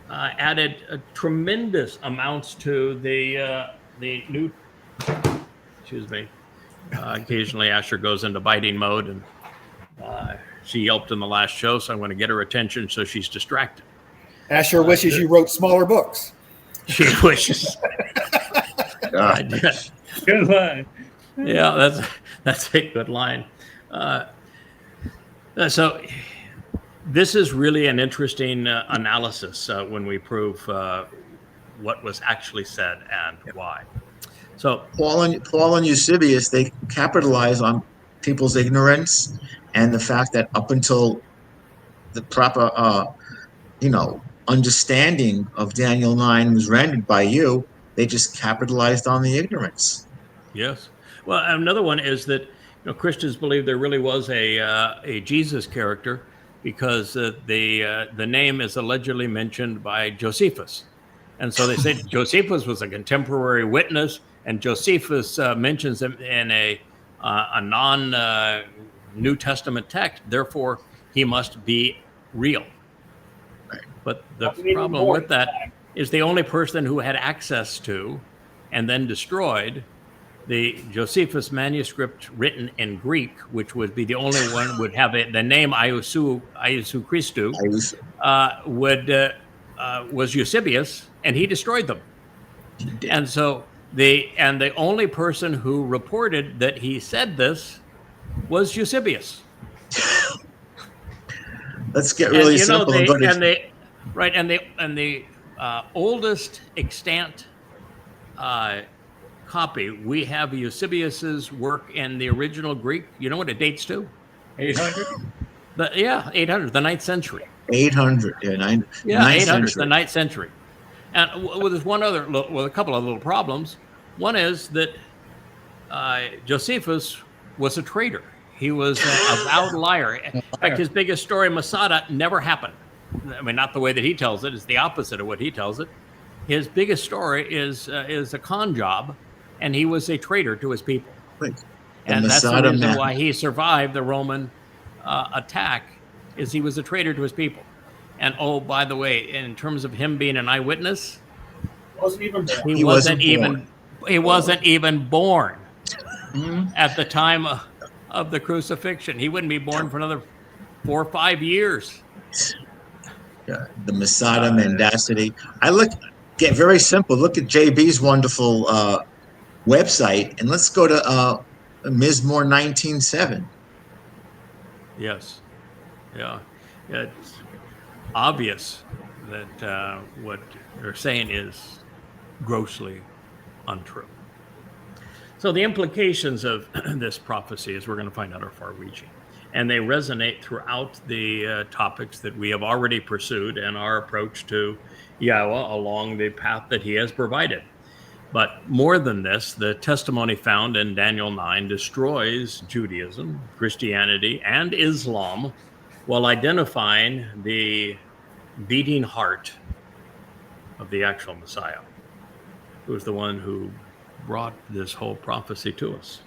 added tremendous amounts to the new. Excuse me. Occasionally, Asher goes into biting mode, and she yelped in the last show, so I'm going to get her attention so she's distracted. Asher wishes you wrote smaller books. She wishes. I did. Good line. Yeah, that's a good line. So this is really an interesting analysis when we prove what was actually said and why. So Paul and Eusebius, they capitalize on people's ignorance and the fact that up until the proper, understanding of Daniel 9 was rendered by you, they just capitalized on the ignorance. Yes. Well, another one is that Christians believe there really was a Jesus character because the name is allegedly mentioned by Josephus, and so they say Josephus was a contemporary witness, and Josephus mentions him in a non New Testament text. Therefore, he must be real. Right. But the problem with that is the only person who had access to and then destroyed the Josephus manuscript written in Greek, which would be the only one would have the name Iousu Christou, was Eusebius, and he destroyed them. And so the only person who reported that he said this was Eusebius. Let's get really simple. The oldest extant copy, we have Eusebius's work in the original Greek. You know what it dates to? 800? 800, the 9th century. 800, 800, the 9th century. And there's a couple of little problems. One is that Josephus was a traitor. He was a vowed liar. In fact, his biggest story, Masada, never happened. I mean, not the way that he tells it. It's the opposite of what he tells it. His biggest story is a con job, and he was a traitor to his people. Right. And that's the reason why he survived the Roman attack, is he was a traitor to his people. And oh, by the way, in terms of him being an eyewitness, he wasn't even born at the time of the crucifixion. He wouldn't be born for another 4 or 5 years. The Masada mendacity. Get very simple. Look at JB's wonderful website, and let's go to Mizmor 19:7. Yes. Yeah. It's obvious that what they're saying is grossly untrue. So the implications of this prophecy, as we're going to find out, are far-reaching. And they resonate throughout the topics that we have already pursued in our approach to Yahweh along the path that he has provided. But more than this, the testimony found in Daniel 9 destroys Judaism, Christianity, and Islam while identifying the beating heart of the actual Messiah, who is the one who brought this whole prophecy to us.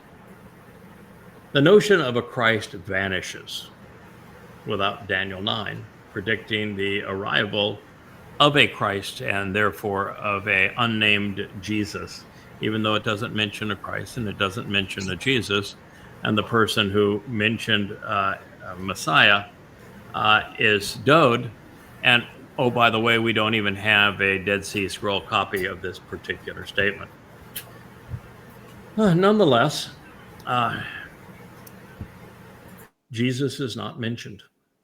The notion of a Christ vanishes without Daniel 9 predicting the arrival of a Christ and therefore of a unnamed Jesus, even though it doesn't mention a Christ and it doesn't mention a Jesus. And the person who mentioned Messiah is Dode. And oh, by the way, we don't even have a Dead Sea Scroll copy of this particular statement. Nonetheless, Jesus is not mentioned.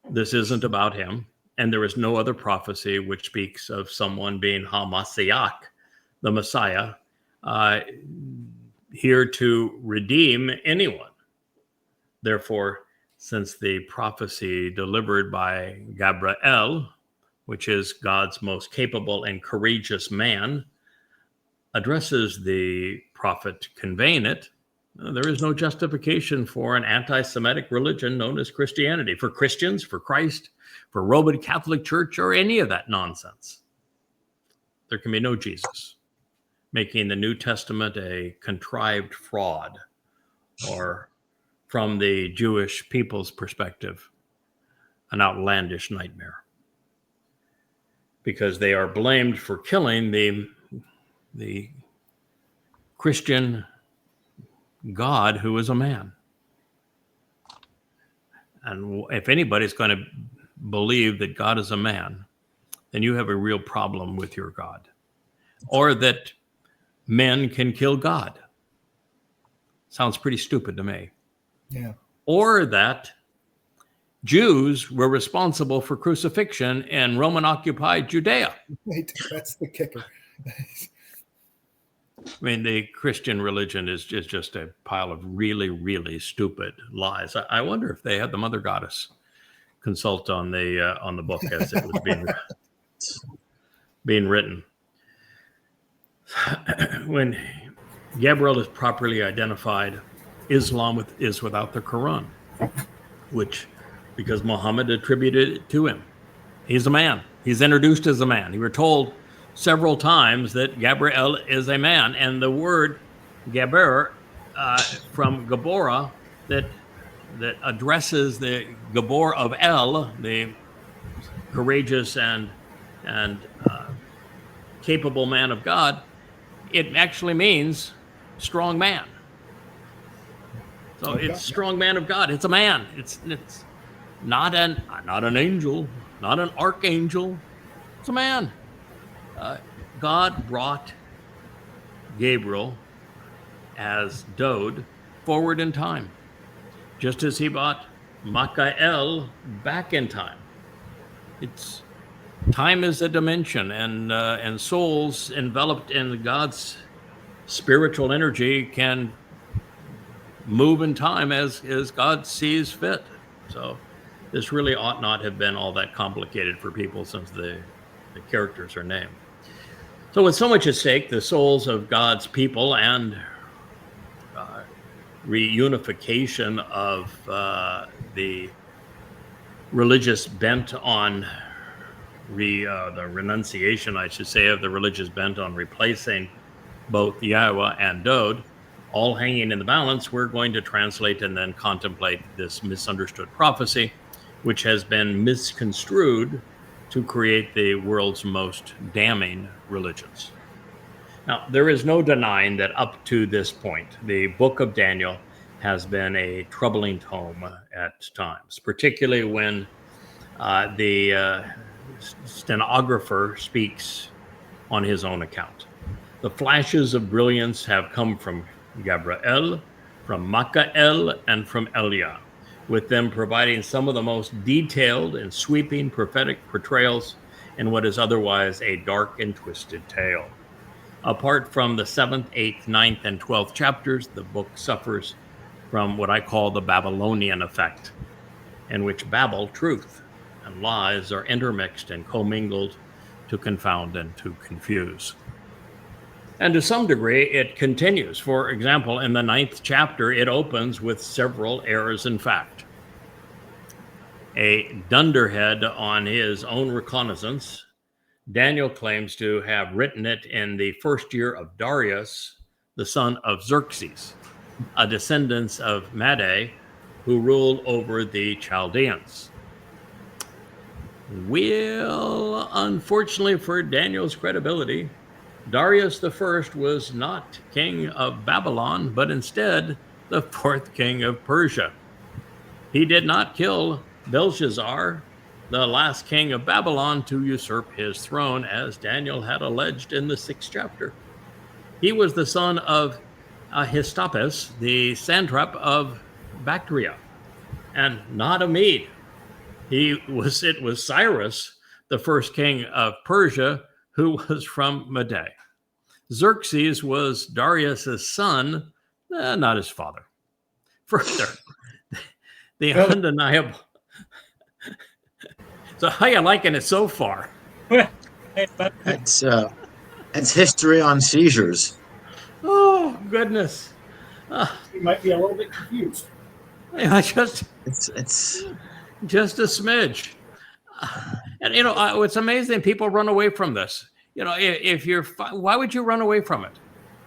This isn't about him. And there is no other prophecy which speaks of someone being HaMashiach, the Messiah, here to redeem anyone. Therefore, since the prophecy delivered by Gabriel, which is God's most capable and courageous man, addresses the prophet conveying it, there is no justification for an anti-Semitic religion known as Christianity, for Christians, for Christ, for Roman Catholic Church, or any of that nonsense. There can be no Jesus, making the New Testament a contrived fraud, or from the Jewish people's perspective, an outlandish nightmare, because they are blamed for killing the Christian God who is a man. And if anybody's going to believe that God is a man, then you have a real problem with your God. Or that men can kill God. Sounds pretty stupid to me. Yeah. Or that Jews were responsible for crucifixion in Roman-occupied Judea. Wait, that's the kicker. I mean, the Christian religion is just a pile of really, really stupid lies. I wonder if they had the Mother Goddess consult on the book as it was being written. When Gabriel is properly identified, Islam is without the Quran, which, because Muhammad attributed it to him. He's a man. He's introduced as a man. You were told several times that Gabriel is a man, and the word Gaber from Gabora that addresses the Gabor of El, the courageous and capable man of God, it actually means strong man. So it's strong man of God. It's a man. It's not an angel, not an archangel. It's a man. God brought Gabriel as Dode forward in time, just as he brought Michael back in time. Time is a dimension, and souls enveloped in God's spiritual energy can move in time as God sees fit. So this really ought not have been all that complicated for people, since the characters are named. So with so much at stake, the souls of God's people and reunification of the religious bent on the renunciation, I should say, of the religious bent on replacing both Yahweh and Dode, all hanging in the balance, we're going to translate and then contemplate this misunderstood prophecy, which has been misconstrued to create the world's most damning religions. Now, there is no denying that up to this point, the book of Daniel has been a troubling tome at times, particularly when the stenographer speaks on his own account. The flashes of brilliance have come from Gabriel, from Michael, and from Elia, with them providing some of the most detailed and sweeping prophetic portrayals in what is otherwise a dark and twisted tale. Apart from the 7th, 8th, 9th, and 12th chapters, the book suffers from what I call the Babylonian effect, in which Babel, truth, and lies are intermixed and commingled to confound and to confuse. And to some degree, it continues. For example, in the 9th chapter, it opens with several errors in fact. A dunderhead on his own reconnaissance, Daniel claims to have written it in the first year of Darius, the son of Xerxes, a descendant of Madai, who ruled over the Chaldeans. Well, unfortunately for Daniel's credibility, Darius I was not king of Babylon, but instead the 4th king of Persia. He did not kill Belshazzar, the last king of Babylon, to usurp his throne, as Daniel had alleged in the 6th chapter. He was the son of Ahistopus, the satrap of Bactria, and not a Mede. It was Cyrus, the first king of Persia, who was from Madai. Xerxes was Darius's son, not his father. Further, the undeniable. So how you liking it so far? That's history on seizures. Oh, goodness. You might be a little bit confused. Yeah, just It's a smidge. And, it's amazing. People run away from this. If you're, why would you run away from it?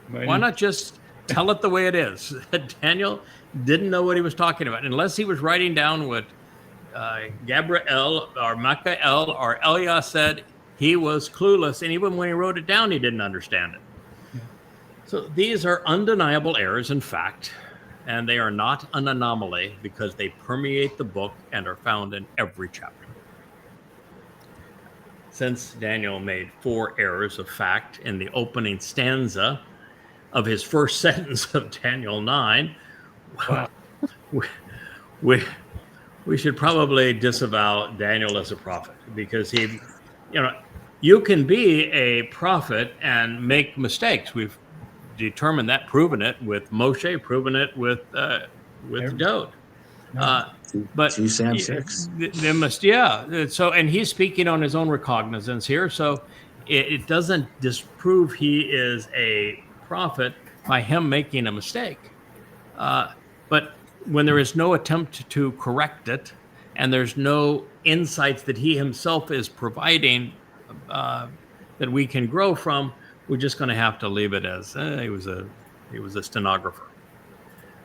Why not just tell it the way it is? Daniel didn't know what he was talking about, unless he was writing down what Gabriel or Michael or Elia said. He was clueless, and even when he wrote it down, he didn't understand it. Yeah. So these are undeniable errors in fact, and they are not an anomaly because they permeate the book and are found in every chapter. Since Daniel made 4 errors of fact in the opening stanza of his first sentence of Daniel 9, wow. we should probably disavow Daniel as a prophet, because he, you can be a prophet and make mistakes. We've determined that, proven it with Moshe, proven it with Dode. But 2 Sam 6. There must, So, and he's speaking on his own recognizance here. So it doesn't disprove he is a prophet by him making a mistake. But when there is no attempt to correct it, and there's no insights that he himself is providing that we can grow from, we're just going to have to leave it as he was a stenographer.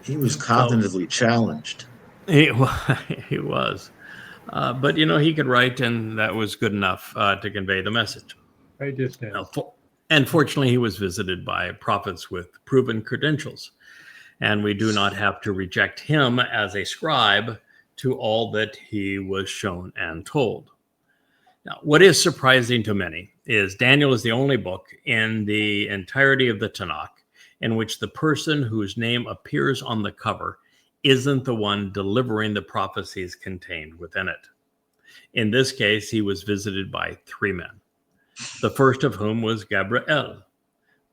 He was cognitively challenged. He was. But, he could write, and that was good enough to convey the message. I just did. And fortunately, he was visited by prophets with proven credentials. And we do not have to reject him as a scribe to all that he was shown and told. Now, what is surprising to many is Daniel is the only book in the entirety of the Tanakh in which the person whose name appears on the cover isn't the one delivering the prophecies contained within it. In this case, he was visited by 3 men, the first of whom was Gabriel,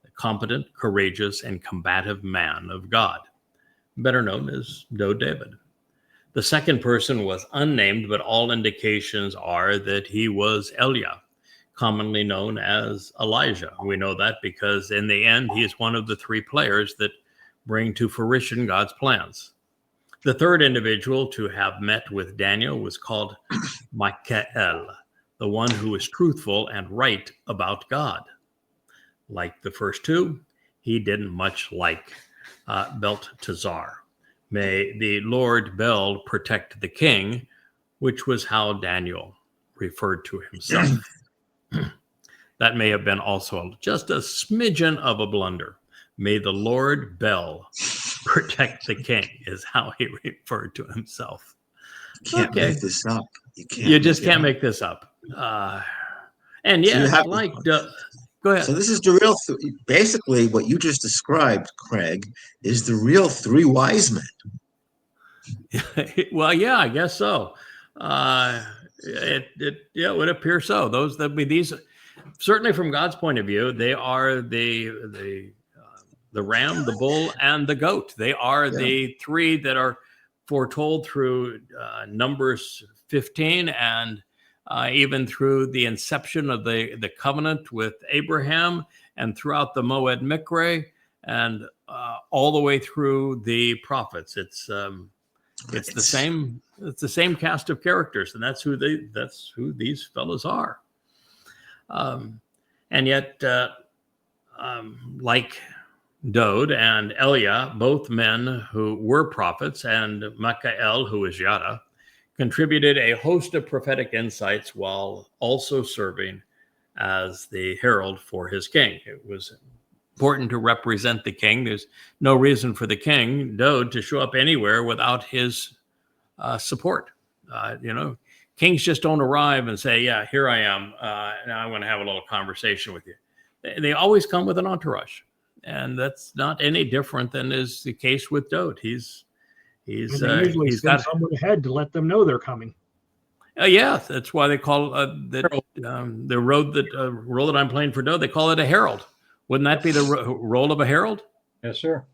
the competent, courageous, and combative man of God, better known as David. The second person was unnamed, but all indications are that he was Elia, commonly known as Elijah. We know that because in the end, he is one of the 3 players that bring to fruition God's plans. The third individual to have met with Daniel was called Michael, the one who is truthful and right about God. Like the first 2, he didn't much like Belteshazzar. May the Lord Bel protect the king, which was how Daniel referred to himself. That may have been also just a smidgen of a blunder. May the Lord Bel protect the king is how he referred to himself. You can't make this up. You just can't make this up. And yeah, so go ahead. So this is the real, basically what you just described, Craig, is the real three wise men. Well, yeah, I guess so. It would appear so. These certainly from God's point of view, they are the ram, the bull, and the goat. They are the three that are foretold through Numbers 15 and even through the inception of the covenant with Abraham and throughout the Moed Mikre and all the way through the prophets. It's the same. It's the same cast of characters, and that's who these fellows are. And yet, like Dod and Elia, both men who were prophets, and Michael, who is Yada, contributed a host of prophetic insights while also serving as the herald for his king. It was important to represent the king. There's no reason for the king, Dod, to show up anywhere without his support. Kings just don't arrive and say, yeah, here I am. Now I want to have a little conversation with you. They always come with an entourage. And that's not any different than is the case with Dod. He's usually send someone ahead to let them know they're coming. Yeah, that's why they call the role that I'm playing for Dod, they call it a herald. Wouldn't that be the role of a herald? Yes, sir.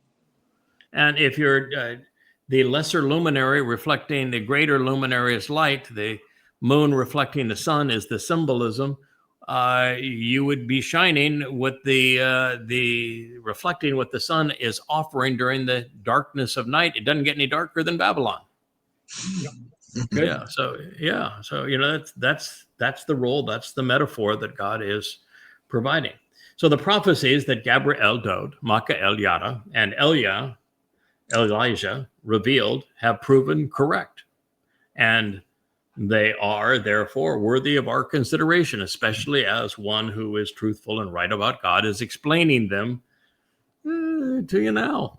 And if you're the lesser luminary reflecting the greater luminary's light, the moon reflecting the sun is the symbolism. You would be shining with the reflecting what the sun is offering during the darkness of night. It doesn't get any darker than Babylon. Good. So that's the role, that's the metaphor that God is providing. So the prophecies that Gabriel, Dod, Michael, Yada, and Elijah revealed have proven correct, and they are therefore worthy of our consideration, especially as one who is truthful and right about God is explaining them to you now.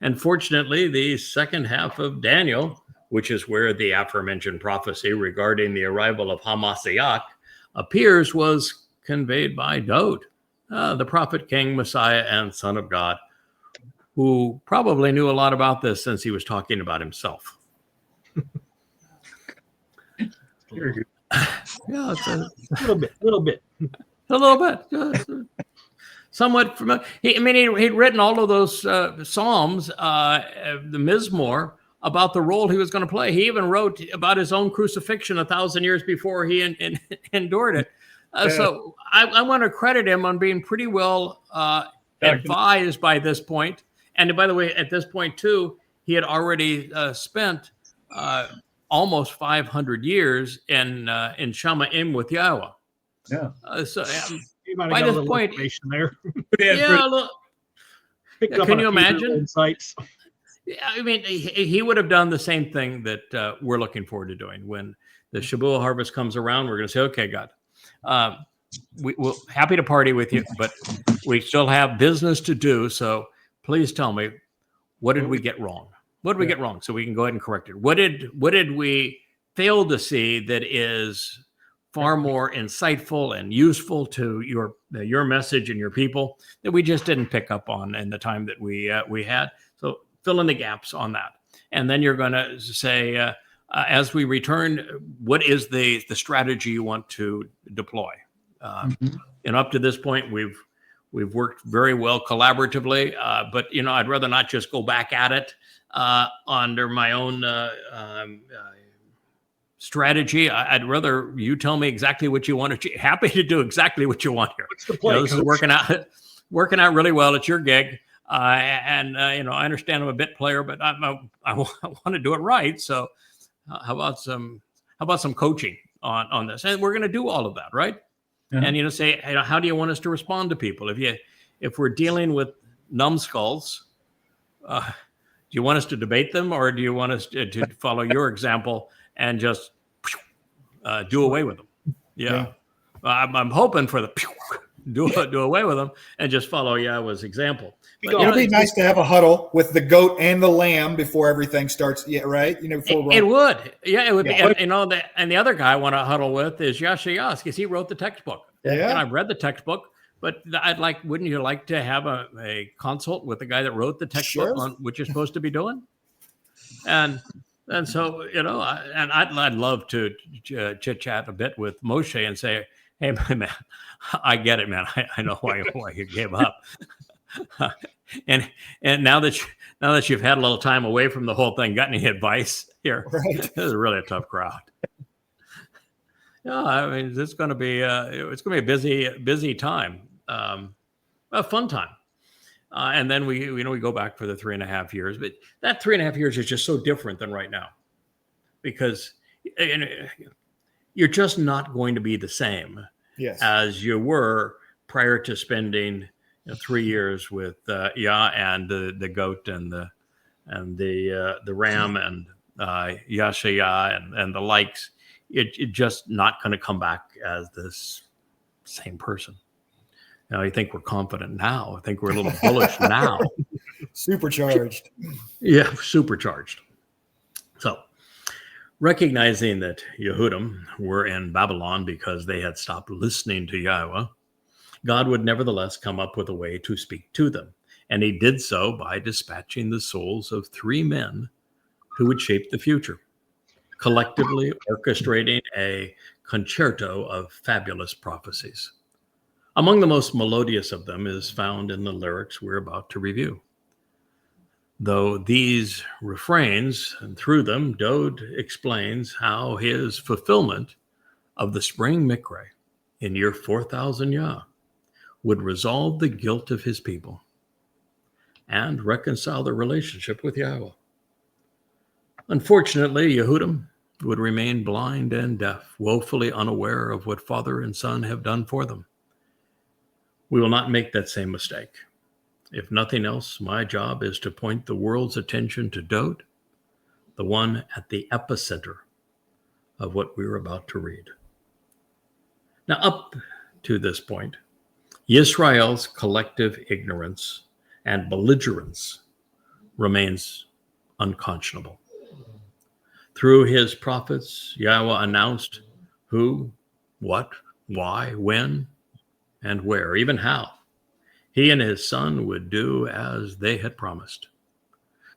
And fortunately, the second half of Daniel, which is where the aforementioned prophecy regarding the arrival of Hamashiach appears, was conveyed by Dod, the prophet, king, Messiah, and son of God, who probably knew a lot about this since he was talking about himself. Yeah, it's a little bit. Somewhat familiar. He'd written all of those Psalms, the Mizmor, about the role he was going to play. He even wrote about his own crucifixion 1,000 years before he endured it. So I want to credit him on being pretty well advised by this point. And by the way, at this point, too, he had already spent almost 500 years in Shama'im with Yahweh. Yeah. By this point, there. Can you imagine? Insights. He would have done the same thing that we're looking forward to doing. When the Shabuah harvest comes around, we're going to say, okay, God, we're happy to party with you, but we still have business to do. So please tell me, what did we get wrong? What did we get wrong? So we can go ahead and correct it. What did we fail to see that is far more insightful and useful to your message and your people that we just didn't pick up on in the time that we had? So fill in the gaps on that. And then you're going to say, as we return, what is the strategy you want to deploy? And up to this point, we've worked very well collaboratively, but I'd rather not just go back at it under my own strategy. I'd rather you tell me exactly what you want to. Happy to do exactly what you want here. What's the play, this is working out really well. It's your gig, and I understand I'm a bit player, but I want to do it right. So how about some coaching on this? And we're going to do all of that, right? Uh-huh. And say, how do you want us to respond to people? If we're dealing with numbskulls, do you want us to debate them, or do you want us to follow your example and just do away with them? Yeah. I'm hoping for the do away with them and just follow Yahweh's example. But, it'd be nice to have a huddle with the goat and the lamb before everything starts. Yeah, right. Before it would. Yeah, it would be. And the other guy I want to huddle with is Yashayas, because he wrote the textbook. Yeah. And I've read the textbook, but wouldn't you like to have a consult with the guy that wrote the textbook on what you're supposed to be doing? And so, I'd love to chit chat a bit with Moshe and say, hey, man, I get it, man. I know why you gave up. and now that you've had a little time away from the whole thing, got any advice here? Right. This is really a tough crowd. Yeah, I mean, it's going to be a busy time, a fun time. And then we go back for the 3.5 years, but that 3.5 years is just so different than right now, because you're just not going to be the same as you were prior to spending 3 years with Yah and the goat and the ram and Yashaya and the likes. It just not going to come back as this same person. I think we're confident now. I think we're a little bullish now. Supercharged. Yeah, supercharged. So, recognizing that Yehudim were in Babylon because they had stopped listening to Yahweh, God would nevertheless come up with a way to speak to them. And he did so by dispatching the souls of 3 men who would shape the future, collectively orchestrating a concerto of fabulous prophecies. Among the most melodious of them is found in the lyrics we're about to review. Though these refrains, and through them, Dode explains how his fulfillment of the spring Mikre in year 4000 Yah would resolve the guilt of his people and reconcile their relationship with Yahweh. Unfortunately, Yehudim would remain blind and deaf, woefully unaware of what Father and Son have done for them. We will not make that same mistake. If nothing else, my job is to point the world's attention to Dode, the one at the epicenter of what we're about to read. Now, up to this point, Yisrael's collective ignorance and belligerence remains unconscionable. Through his prophets, Yahweh announced who, what, why, when, and where, even how, he and his son would do as they had promised.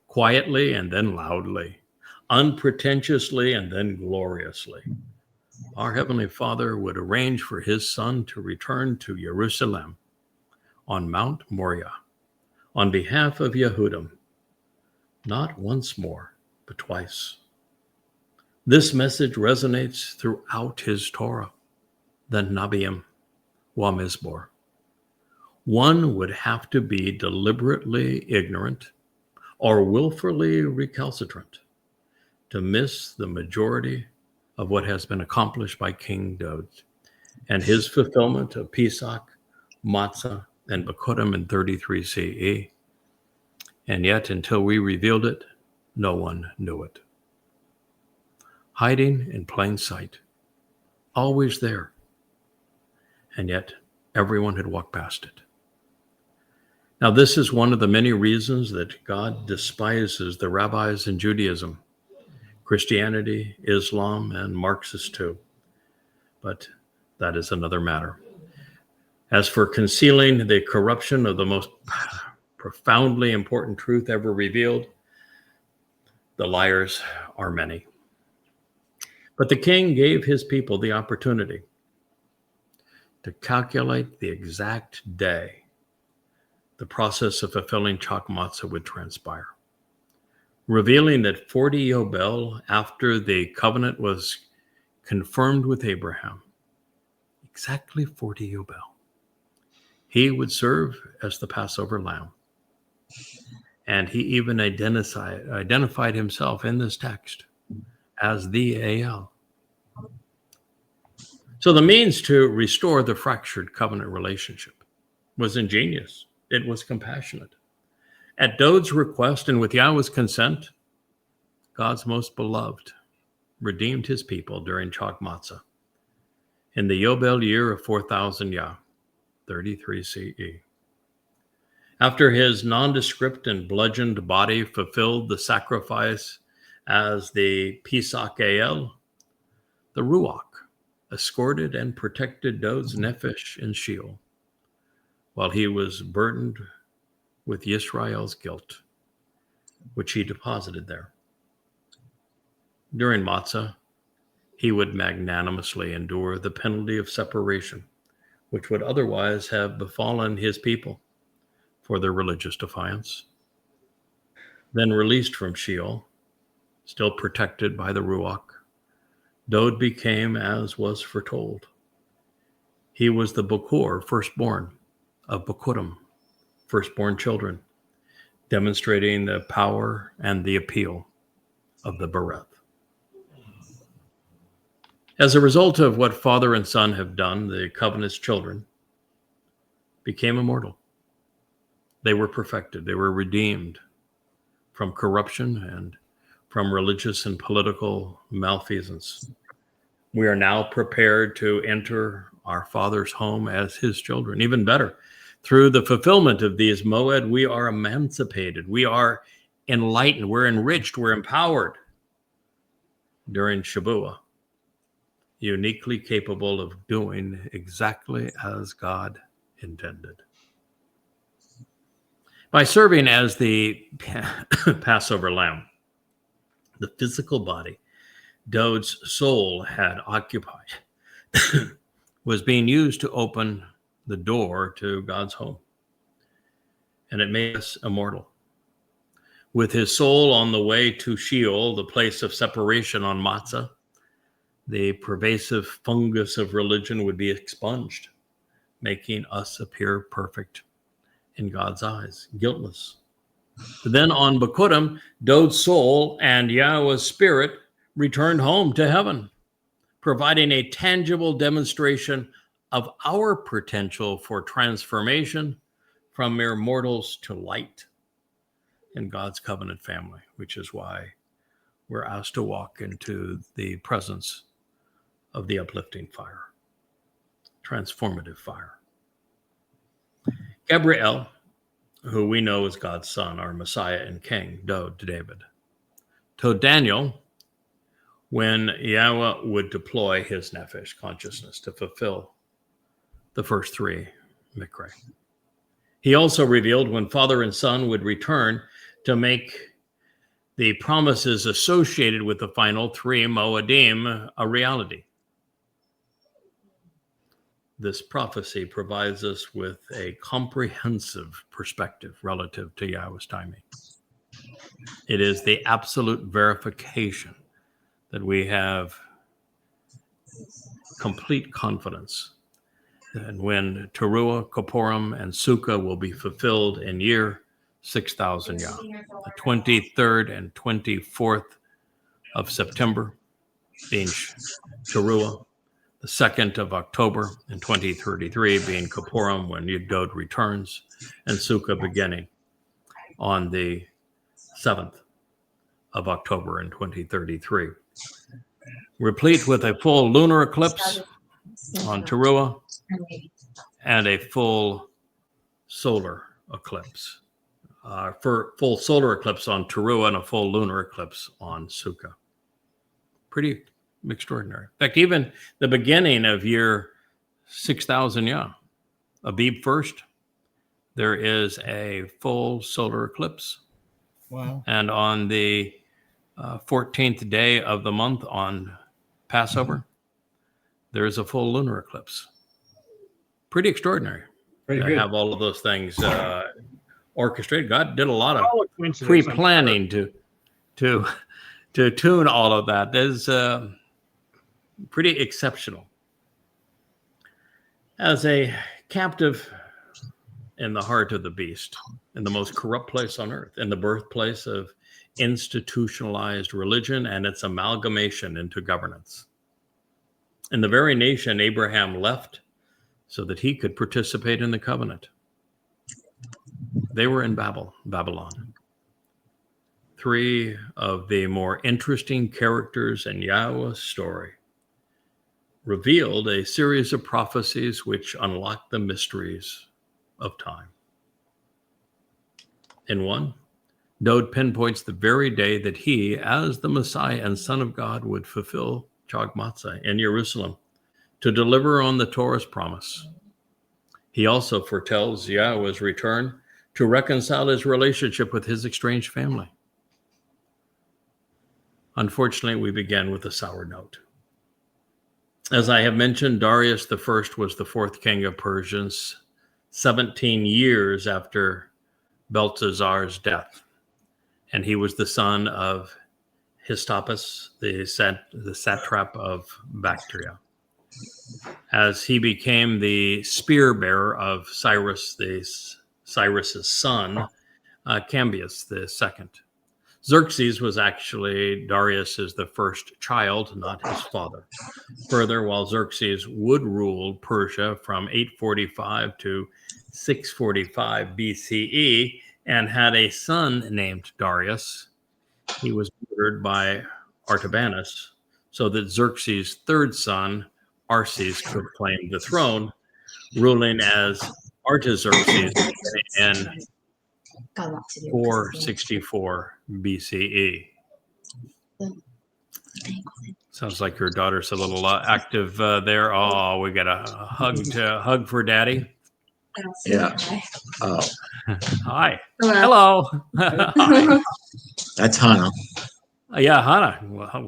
Quietly and then loudly, unpretentiously and then gloriously, our Heavenly Father would arrange for his son to return to Jerusalem on Mount Moriah on behalf of Yehudim, not once more, but twice. This message resonates throughout his Torah, the Nabiim, Wamizbor. One would have to be deliberately ignorant or willfully recalcitrant to miss the majority of what has been accomplished by King Dode and his fulfillment of Pesach, Matzah, and Bekurim in 33 CE. And yet, until we revealed it, no one knew it. Hiding in plain sight, always there, and yet everyone had walked past it. Now, this is one of the many reasons that God despises the rabbis in Judaism, Christianity, Islam, and Marxists too. But that is another matter. As for concealing the corruption of the most profoundly important truth ever revealed, the liars are many. But the king gave his people the opportunity to calculate the exact day the process of fulfilling Chak Matzah would transpire, revealing that 40 Yobel after the covenant was confirmed with Abraham, exactly 40 Yobel, he would serve as the Passover lamb. And he even identified himself in this text as the Eyal. So the means to restore the fractured covenant relationship was ingenious. It was compassionate. At Dod's request and with Yahweh's consent, God's most beloved redeemed his people during Chak Matzah in the Yobel year of 4,000 Yah, 33 CE. After his nondescript and bludgeoned body fulfilled the sacrifice as the Pesach El, the Ruach escorted and protected Dod's Nefesh in Sheol, while he was burdened with Yisrael's guilt, which he deposited there. During Matzah, he would magnanimously endure the penalty of separation, which would otherwise have befallen his people for their religious defiance. Then released from Sheol, still protected by the Ruach, Dod became as was foretold. He was the Bokor, firstborn of Bokurim, firstborn children, demonstrating the power and the appeal of the Bereth. As a result of what father and son have done, the covenant's children became immortal. They were perfected. They were redeemed from corruption and from religious and political malfeasance. We are now prepared to enter our Father's home as his children. Even better, through the fulfillment of these moed, we are emancipated. We are enlightened. We're enriched. We're empowered during Shabuah, uniquely capable of doing exactly as God intended. By serving as the Passover lamb, the physical body Dod's soul had occupied was being used to open the door to God's home, and it made us immortal. With his soul on the way to Sheol, the place of separation on Matzah, the pervasive fungus of religion would be expunged, making us appear perfect in God's eyes, guiltless. Then on Bokurim, Dod's soul and Yahweh's spirit returned home to heaven, providing a tangible demonstration of our potential for transformation from mere mortals to light in God's covenant family, which is why we're asked to walk into the presence of the uplifting fire, transformative fire. Gabriel, who we know is God's son, our Messiah and King, Dod to David, told Daniel when Yahweh would deploy his Nefesh consciousness to fulfill the first three Mikra. He also revealed when father and son would return to make the promises associated with the final three Moedim a reality. This prophecy provides us with a comprehensive perspective relative to Yahweh's timing. It is the absolute verification that we have complete confidence. And when Teruah, Kippurim, and Sukkah will be fulfilled in year 6,000 Yah, the 23rd and 24th of September being Teruah, the 2nd of October in 2033 being Kippurim when Dod returns, and Sukkah beginning on the 7th of October in 2033. Replete with a full lunar eclipse on Teruah and a full solar eclipse. For full solar eclipse on Teruah and a full lunar eclipse on Sukkah. Pretty extraordinary. In fact, even the beginning of year 6,000 Yah, Abib 1st, there is a full solar eclipse. Wow. And on the 14th day of the month on Passover, there is a full lunar eclipse. Pretty extraordinary. Pretty to good. have all of those things orchestrated. God did a lot of pre-planning to tune all of that. That is pretty exceptional. As a captive in the heart of the beast, in the most corrupt place on earth, in the birthplace of institutionalized religion and its amalgamation into governance, in the very nation Abraham left so that he could participate in the covenant. They were in Babylon. Three of the more interesting characters in Yahweh's story revealed a series of prophecies which unlocked the mysteries of time. In one, Dode pinpoints the very day that he, as the Messiah and Son of God, would fulfill Chag-Matzah in Jerusalem to deliver on the Torah's promise. He also foretells Yahweh's return to reconcile his relationship with his estranged family. Unfortunately, we begin with a sour note. As I have mentioned, Darius I was the fourth king of Persia, 17 years after Belteshazzar's death. And he was the son of Hystaspas, the satrap of Bactria. As he became the spear bearer of Cyrus's son, Cambyses II. Xerxes was actually Darius's the first child, not his father. Further, while Xerxes would rule Persia from 845 to 645 BCE and had a son named Darius, he was murdered by Artabanus so that Xerxes' third son, Arces, could claim the throne, ruling as Artaxerxes in 464 BCE. Sounds like your daughter's a little active there. Oh, we got a hug for Daddy. Yeah. Oh, Hi. Hello. Hi. that's Hannah. Yeah, Hannah.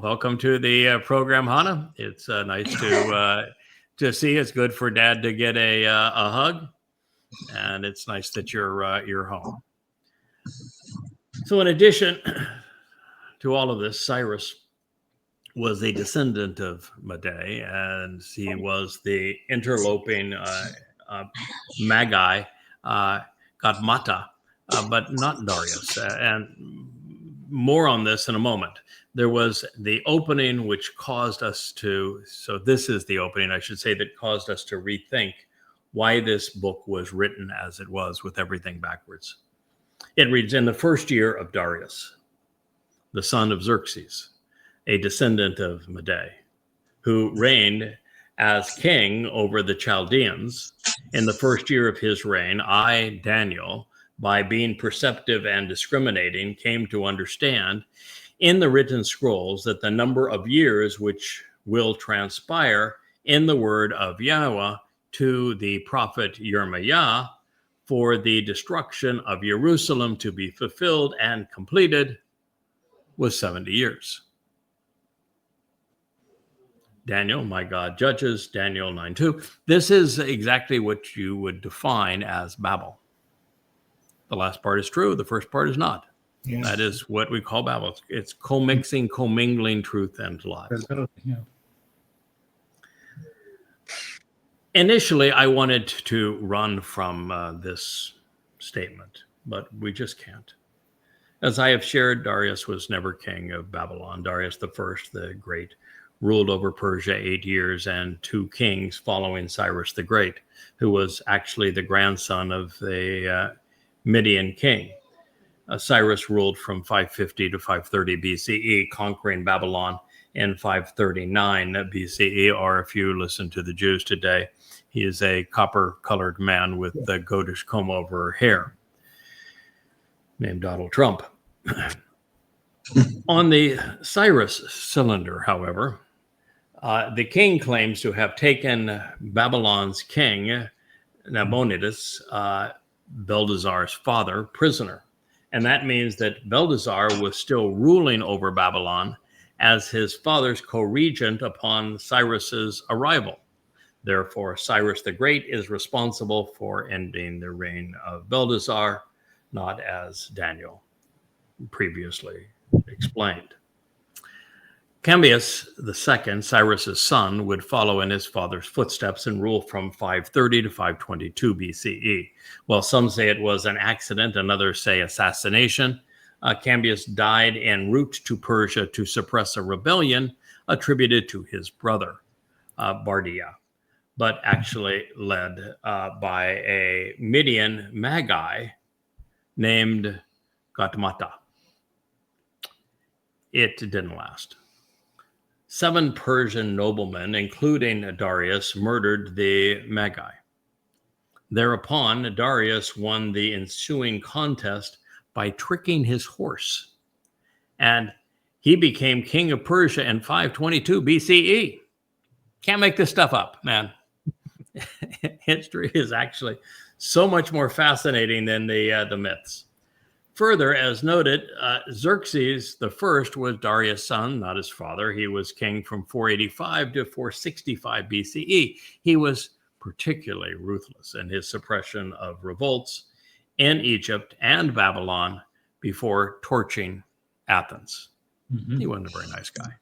Welcome to the program, Hannah. It's nice to see. It's good for Dad to get a hug, and it's nice that you're home. So, in addition to all of this, Cyrus was a descendant of Madai, and he was the interloping Magi, got Mata, but not Darius. And more on this in a moment. There was the opening which caused us to, so this is the opening, I should say, that caused us to rethink why this book was written as it was with everything backwards. It reads, in the first year of Darius, the son of Xerxes, a descendant of Madai, who reigned as king over the Chaldeans, in the first year of his reign, I, Daniel, by being perceptive and discriminating, came to understand in the written scrolls that the number of years which will transpire in the word of Yahweh to the prophet Yirmiah for the destruction of Jerusalem to be fulfilled and completed was 70 years. Daniel, my God judges, Daniel 9:2. This is exactly what you would define as Babel. The last part is true. The first part is not. Yeah. That is what we call Babel. It's co-mixing, commingling truth and lies. Yeah. Initially, I wanted to run from this statement, but we just can't. As I have shared, Darius was never king of Babylon. Darius I, the Great, ruled over Persia 8 years and 2 kings following Cyrus the Great, who was actually the grandson of the Median king. Cyrus ruled from 550 to 530 BCE, conquering Babylon in 539 BCE, or if you listen to the Jews today, he is a copper-colored man with the goatish comb-over hair named Donald Trump. On the Cyrus cylinder, however, the king claims to have taken Babylon's king, Nabonidus, Belshazzar's father, prisoner. And that means that Belshazzar was still ruling over Babylon as his father's co-regent upon Cyrus's arrival. Therefore, Cyrus the Great is responsible for ending the reign of Belshazzar, not as Daniel previously explained. Cambyses II, Cyrus's son, would follow in his father's footsteps and rule from 530 to 522 BCE. While some say it was an accident and others say assassination, Cambyses died en route to Persia to suppress a rebellion attributed to his brother, Bardiya, but actually led by a Median Magi named Gautama. It didn't last. 7 Persian noblemen, including Darius, murdered the Magi. Thereupon, Darius won the ensuing contest by tricking his horse, and he became king of Persia in 522 BCE. Can't make this stuff up, man. History is actually so much more fascinating than the myths. Further, as noted, Xerxes the First was Darius' son, not his father. He was king from 485 to 465 BCE. He was particularly ruthless in his suppression of revolts in Egypt and Babylon before torching Athens. Mhm. He wasn't a very nice guy.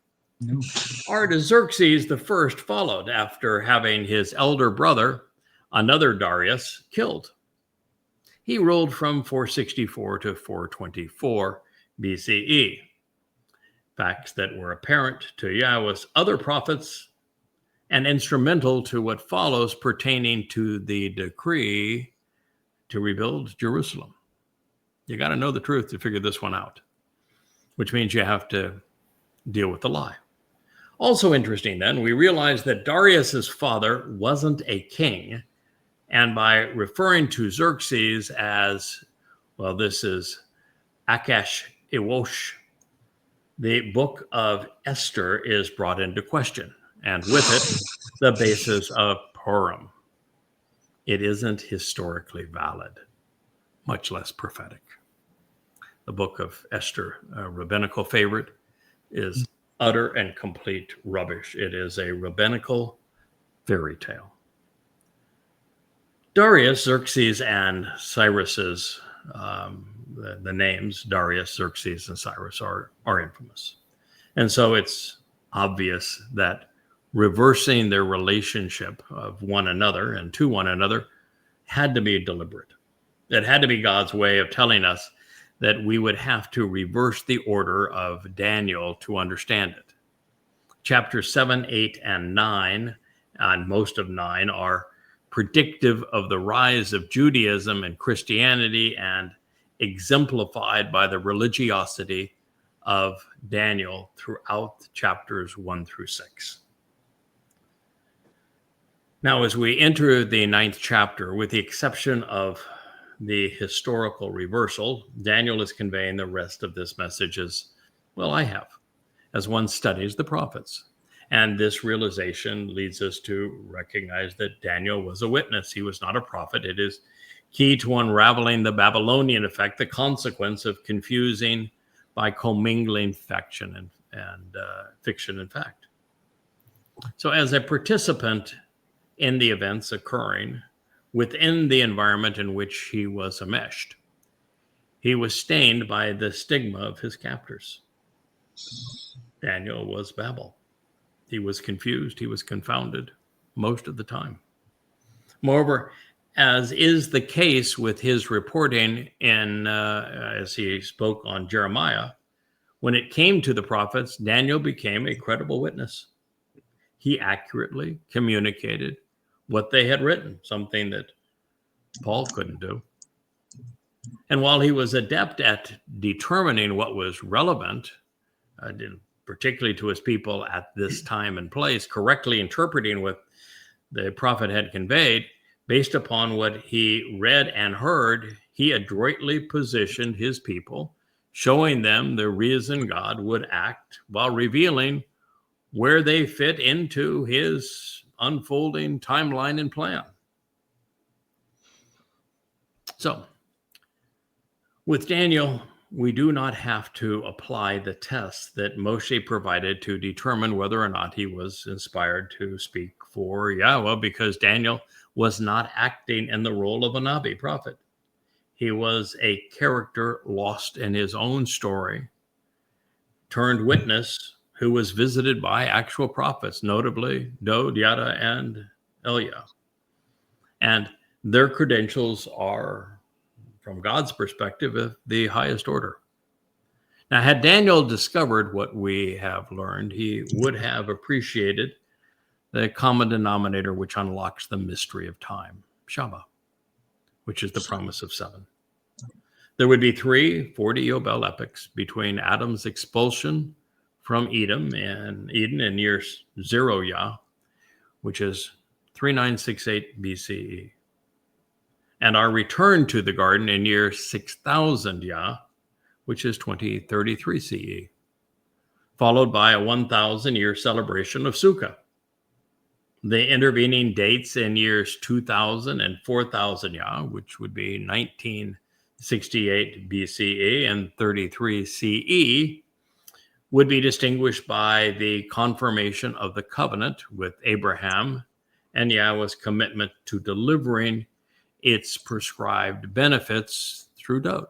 No. Artaxerxes the First followed after having his elder brother, another Darius, killed. He ruled from 464 to 424 BCE. Facts that were apparent to Yahweh's other prophets and instrumental to what follows pertaining to the decree to rebuild Jerusalem. You got to know the truth to figure this one out, which means you have to deal with the lie. Also interesting then, we realize that Darius's father wasn't a king, and by referring to Xerxes as, well, this is Akash Iwosh, the book of Esther is brought into question, and with it, the basis of Purim. It isn't historically valid, much less prophetic. The book of Esther, a rabbinical favorite, is utter and complete rubbish. It is a rabbinical fairy tale. Darius, Xerxes, and Cyrus's, the names Darius, Xerxes, and Cyrus are infamous. And so it's obvious that reversing their relationship of one another and to one another had to be deliberate. It had to be God's way of telling us that we would have to reverse the order of Daniel to understand it. Chapters 7, 8, and 9, and most of 9, are predictive of the rise of Judaism and Christianity and exemplified by the religiosity of Daniel throughout chapters 1 through 6. Now, as we enter the 9th chapter, with the exception of the historical reversal, Daniel is conveying the rest of this message as, well, I have, as one studies the prophets. And this realization leads us to recognize that Daniel was a witness. He was not a prophet. It is key to unraveling the Babylonian effect, the consequence of confusing by commingling fiction and fact. So as a participant in the events occurring within the environment in which he was enmeshed, he was stained by the stigma of his captors. Daniel was Babel. He was confused. He was confounded most of the time. Moreover, as is the case with his reporting as he spoke on Jeremiah, when it came to the prophets, Daniel became a credible witness. He accurately communicated what they had written, something that Paul couldn't do. And while he was adept at determining what was relevant, particularly to his people at this time and place, correctly interpreting what the prophet had conveyed, based upon what he read and heard, he adroitly positioned his people, showing them the reason God would act while revealing where they fit into his unfolding timeline and plan. So, with Daniel, we do not have to apply the tests that Moshe provided to determine whether or not he was inspired to speak for Yahweh, because Daniel was not acting in the role of a Nabi prophet. He was a character lost in his own story, turned witness who was visited by actual prophets, notably Dod, Yada, and Elia. And their credentials are, from God's perspective, of the highest order. Now, had Daniel discovered what we have learned, he would have appreciated the common denominator which unlocks the mystery of time, Shabbat, which is the promise of 7. There would be 3 40-yobel epochs between Adam's expulsion from Eden in year 0 Yah, which is 3968 BCE, and our return to the garden in year 6000 Yah, which is 2033 CE, followed by a 1,000-year celebration of Sukkah. The intervening dates in years 2000 and 4000 Yah, which would be 1968 BCE and 33 CE, would be distinguished by the confirmation of the covenant with Abraham and Yahweh's commitment to delivering its prescribed benefits through Dowd.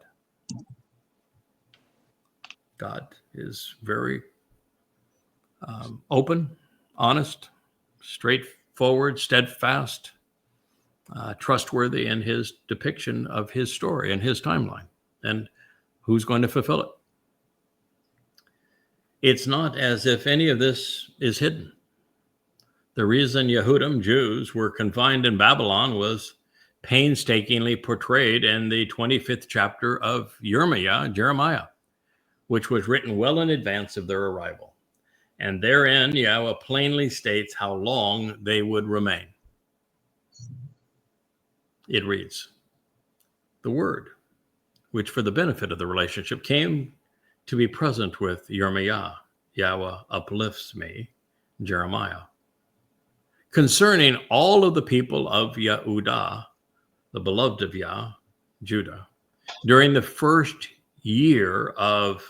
God is very open, honest, straightforward, steadfast, trustworthy in his depiction of his story and his timeline, and who's going to fulfill it. It's not as if any of this is hidden. The reason Yehudim, Jews, were confined in Babylon was painstakingly portrayed in the 25th chapter of Jeremiah, which was written well in advance of their arrival. And therein, Yahweh plainly states how long they would remain. It reads, "The word, which for the benefit of the relationship came to be present with Yirmiah, Yahweh uplifts me, Jeremiah, concerning all of the people of Yehudah, the beloved of Yah, Judah, during the first year of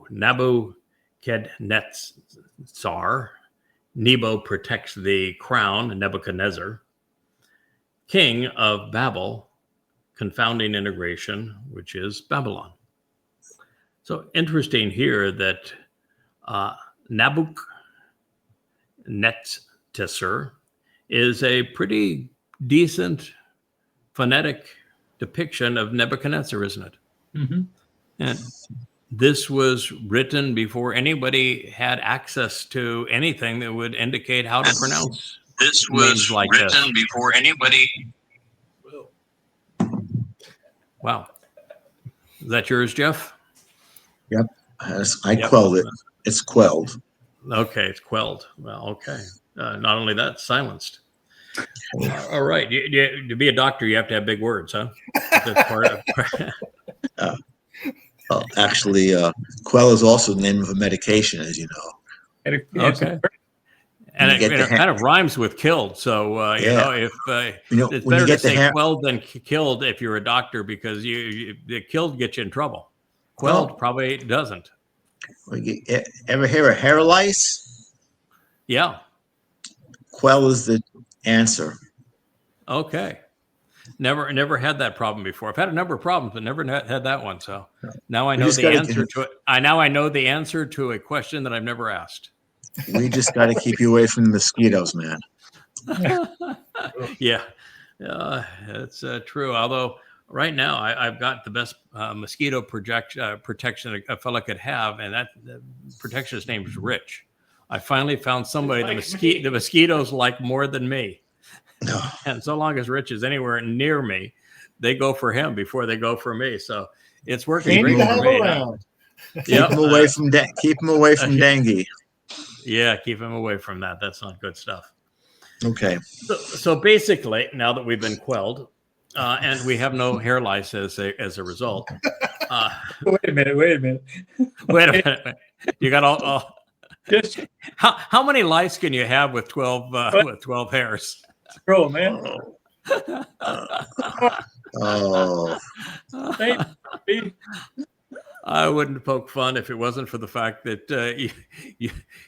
Nebuchadnezzar. Nebo protects the crown, Nebuchadnezzar, king of Babel, confounding integration, which is Babylon." So interesting here that Nebuchadnezzar is a pretty decent phonetic depiction of Nebuchadnezzar, isn't it? Mm-hmm. And this was written before anybody had access to anything that would indicate how to pronounce. This was like written before anybody. Wow. Is that yours, Jeff? Yep. I quelled it. It's quelled. Okay, it's quelled. Well, okay. Not only that, silenced. All right. To be a doctor, you have to have big words, huh? That's part of. Actually, quell is also the name of a medication, as you know. Okay. And it kind of rhymes with killed. So, you know, if it's better to say quelled than killed if you're a doctor, because the killed gets you in trouble. Quelled probably doesn't. Ever hear of hair lice? Yeah. Quell is the answer. Okay. Never had that problem before. I've had a number of problems, but never had that one. So now I know the answer to it. I know the answer to a question that I've never asked. We just got to keep you away from the mosquitoes, man. Yeah, that's true. Although right now I've got the best mosquito protection a fella could have, and that protectionist name is Rich. I finally found somebody the mosquitoes like more than me. And so long as Rich is anywhere near me, they go for him before they go for me. So it's working great for me. Keep him away from dengue. Yeah, keep him away from that. That's not good stuff. Okay. So basically, now that we've been quelled, and we have no hair lice as a result. Wait a minute. You got all Just how many lice can you have with 12 hairs? scroll, man. Oh. I wouldn't poke fun if it wasn't for the fact that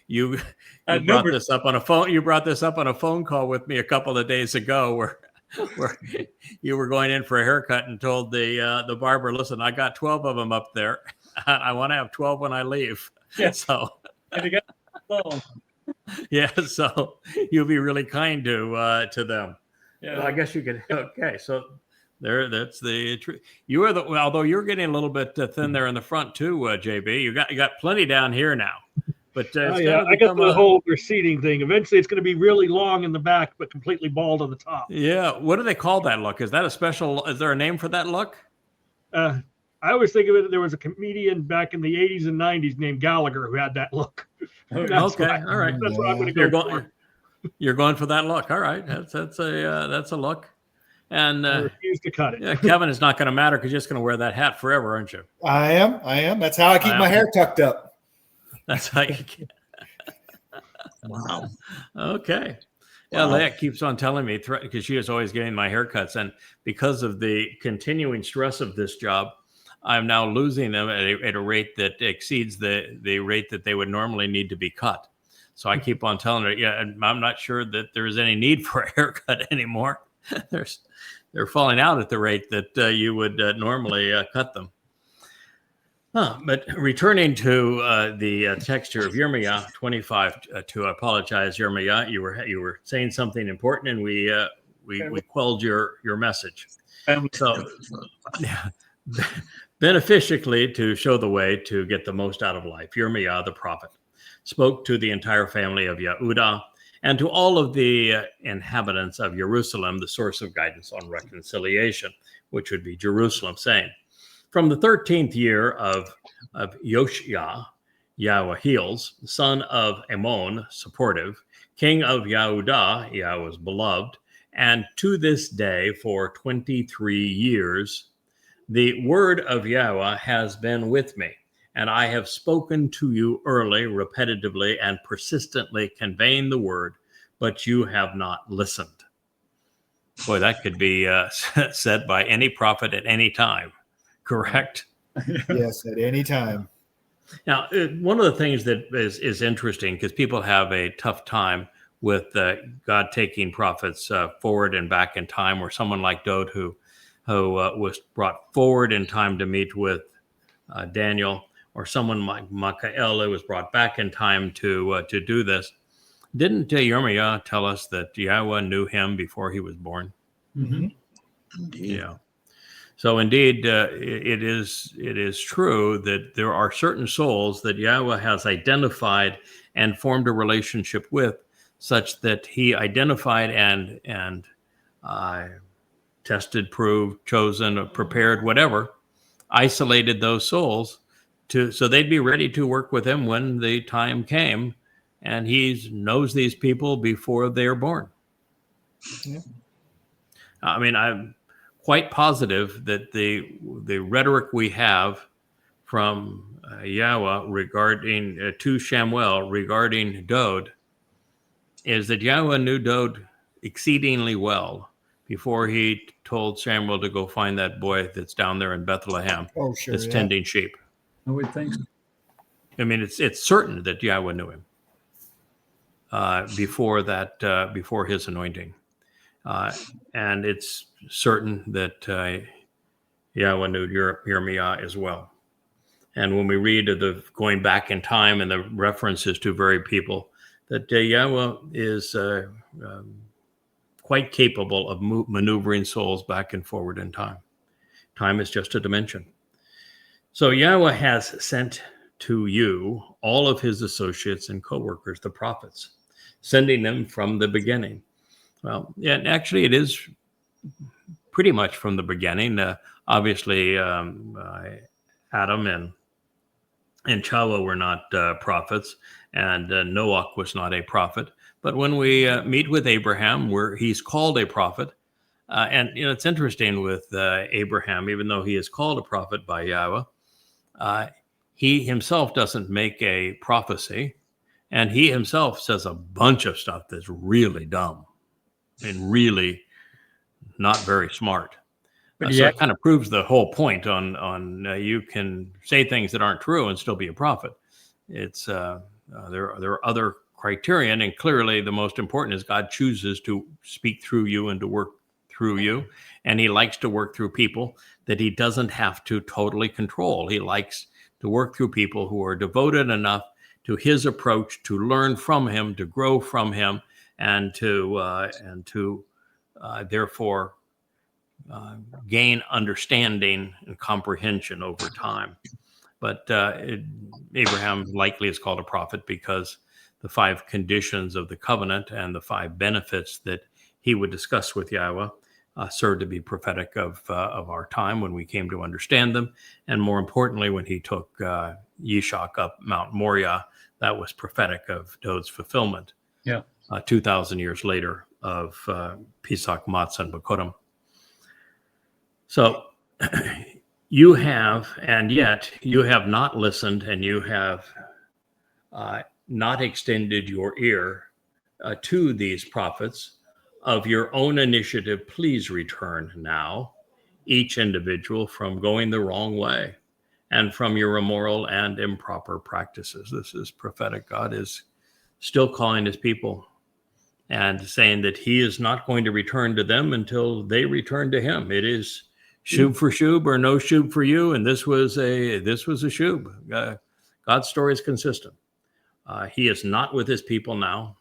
you brought this up on a phone. You brought this up on a phone call with me a couple of days ago, where you were going in for a haircut and told the barber, "Listen, I got 12 of them up there. I want to have 12 when I leave." Yeah. So. And you got phone. Yeah, so you'll be really kind to them. Yeah, well, I guess you could. Okay, so that's the truth. You are although you're getting a little bit thin there in the front too, JB. You got plenty down here now. But I got the whole receding thing. Eventually, it's going to be really long in the back, but completely bald on the top. Yeah, what do they call that look? Is that a special? Is there a name for that look? I always think of it. There was a comedian back in the 80s and 90s named Gallagher who had that look. Okay, all right. That's what I'm going to go for. You're going for that look. All right, that's a look. And I refuse to cut it. yeah, Kevin, it's not going to matter because you're just going to wear that hat forever, aren't you? I am. That's how I keep my hair tucked up. That's how you get. Wow. Okay. Yeah, Leah keeps on telling me because she is always getting my haircuts, and because of the continuing stress of this job, I'm now losing them at a rate that exceeds the rate that they would normally need to be cut. So I keep on telling her, yeah, I'm not sure that there's any need for a haircut anymore. They're falling out at the rate that you would normally cut them. But returning to the text here of Yirmiyah 25, to apologize, Yirmiyah, you were saying something important, and we quelled your message. So, yeah, beneficially to show the way to get the most out of life, Yirmiyah the prophet spoke to the entire family of Yehudah and to all of the inhabitants of Jerusalem, the source of guidance on reconciliation, which would be Jerusalem, saying, from the 13th year of Yoshia, Yahweh's son of Ammon, supportive, king of Yehudah, Yahweh's beloved, and to this day for 23 years, the word of Yahweh has been with me, and I have spoken to you early, repetitively, and persistently conveying the word, but you have not listened. Boy, that could be said by any prophet at any time, correct? Yes, at any time. Now, one of the things that is interesting, because people have a tough time with God taking prophets forward and back in time, or someone like Dode who was brought forward in time to meet with Daniel, or someone like Michael who was brought back in time to do this. Didn't Yirmiyah tell us that Yahweh knew him before he was born? Mm-hmm. Indeed. Yeah. So indeed, it is true that there are certain souls that Yahweh has identified and formed a relationship with, such that he identified and tested, proved, chosen, prepared, whatever, isolated those souls so they'd be ready to work with him when the time came, and he knows these people before they are born. Yeah. I mean, I'm quite positive that the rhetoric we have from Yahweh regarding to Shamuel regarding Dode is that Yahweh knew Dode exceedingly well before he told Samuel to go find that boy that's down there in Bethlehem. Oh, sure, that's yeah. tending sheep. I would think so. I mean, it's certain that Yahweh knew him before his anointing. And it's certain that Yahweh knew Yirmiyah as well. And when we read of the going back in time and the references to very people, that Yahweh is quite capable of maneuvering souls back and forward in time. Time is just a dimension. So Yahweh has sent to you all of his associates and co-workers, the prophets, sending them from the beginning. Well, yeah, actually, it is pretty much from the beginning. Obviously, Adam and Chava were not prophets, and Noah was not a prophet. But when we meet with Abraham, he's called a prophet, and it's interesting with Abraham, even though he is called a prophet by Yahweh, he himself doesn't make a prophecy, and he himself says a bunch of stuff that's really dumb and really not very smart. So it kind of proves the whole point on you can say things that aren't true and still be a prophet. It's there are other criterion, and clearly the most important is God chooses to speak through you and to work through you, and he likes to work through people that he doesn't have to totally control. He likes to work through people who are devoted enough to his approach to learn from him, to grow from him, and to therefore gain understanding and comprehension over time. But Abraham likely is called a prophet because the 5 conditions of the covenant and the 5 benefits that he would discuss with Yahweh served to be prophetic of our time when we came to understand them. And more importantly, when he took Yishak up Mount Moriah, that was prophetic of Dod's fulfillment. Yeah. 2,000 years later of Pesach, Matzah, and Bokodim. So you have, and yet you have not listened, and you have not extended your ear to these prophets. Of your own initiative, please return now, each individual, from going the wrong way and from your immoral and improper practices. This is prophetic. God is still calling his people and saying that he is not going to return to them until they return to him. It is shub for shub or no shub for you. And this was a shub. God's story is consistent. He is not with his people now.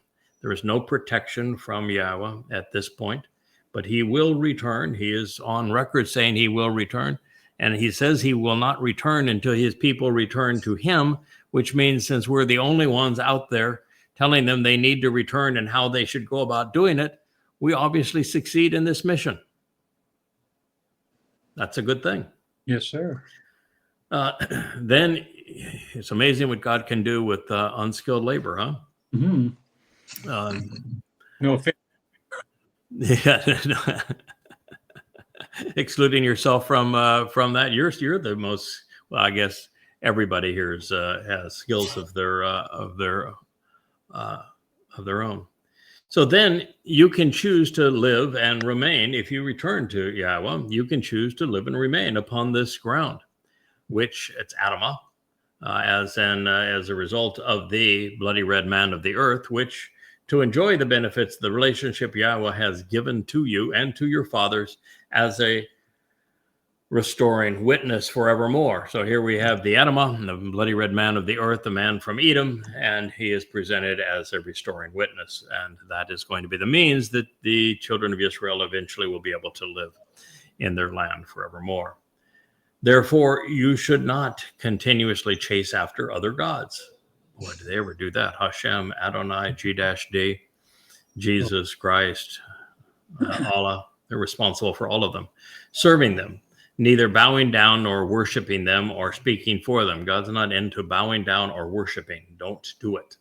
There is no protection from Yahweh at this point, but he will return. He is on record saying he will return. And he says he will not return until his people return to him, which means since we're the only ones out there telling them they need to return and how they should go about doing it, we obviously succeed in this mission. That's a good thing. Yes, sir. Then it's amazing what God can do with unskilled labor, huh? Mm-hmm. No offense. Yeah. Excluding yourself from that, you're the most. Well, I guess everybody here has skills of their own. So then you can choose to live and remain. If you return to Yahweh, you can choose to live and remain upon this ground, which it's Adamah, as a result of the bloody red man of the earth, which to enjoy the benefits of the relationship Yahweh has given to you and to your fathers as a restoring witness forevermore. So here we have the Adamah, the bloody red man of the earth, the man from Edom, and he is presented as a restoring witness. And that is going to be the means that the children of Israel eventually will be able to live in their land forevermore. Therefore, you should not continuously chase after other gods. Boy, did they ever do that? Hashem, Adonai, G-D, Jesus Christ, Allah. They're responsible for all of them. Serving them, neither bowing down nor worshiping them or speaking for them. God's not into bowing down or worshiping. Don't do it.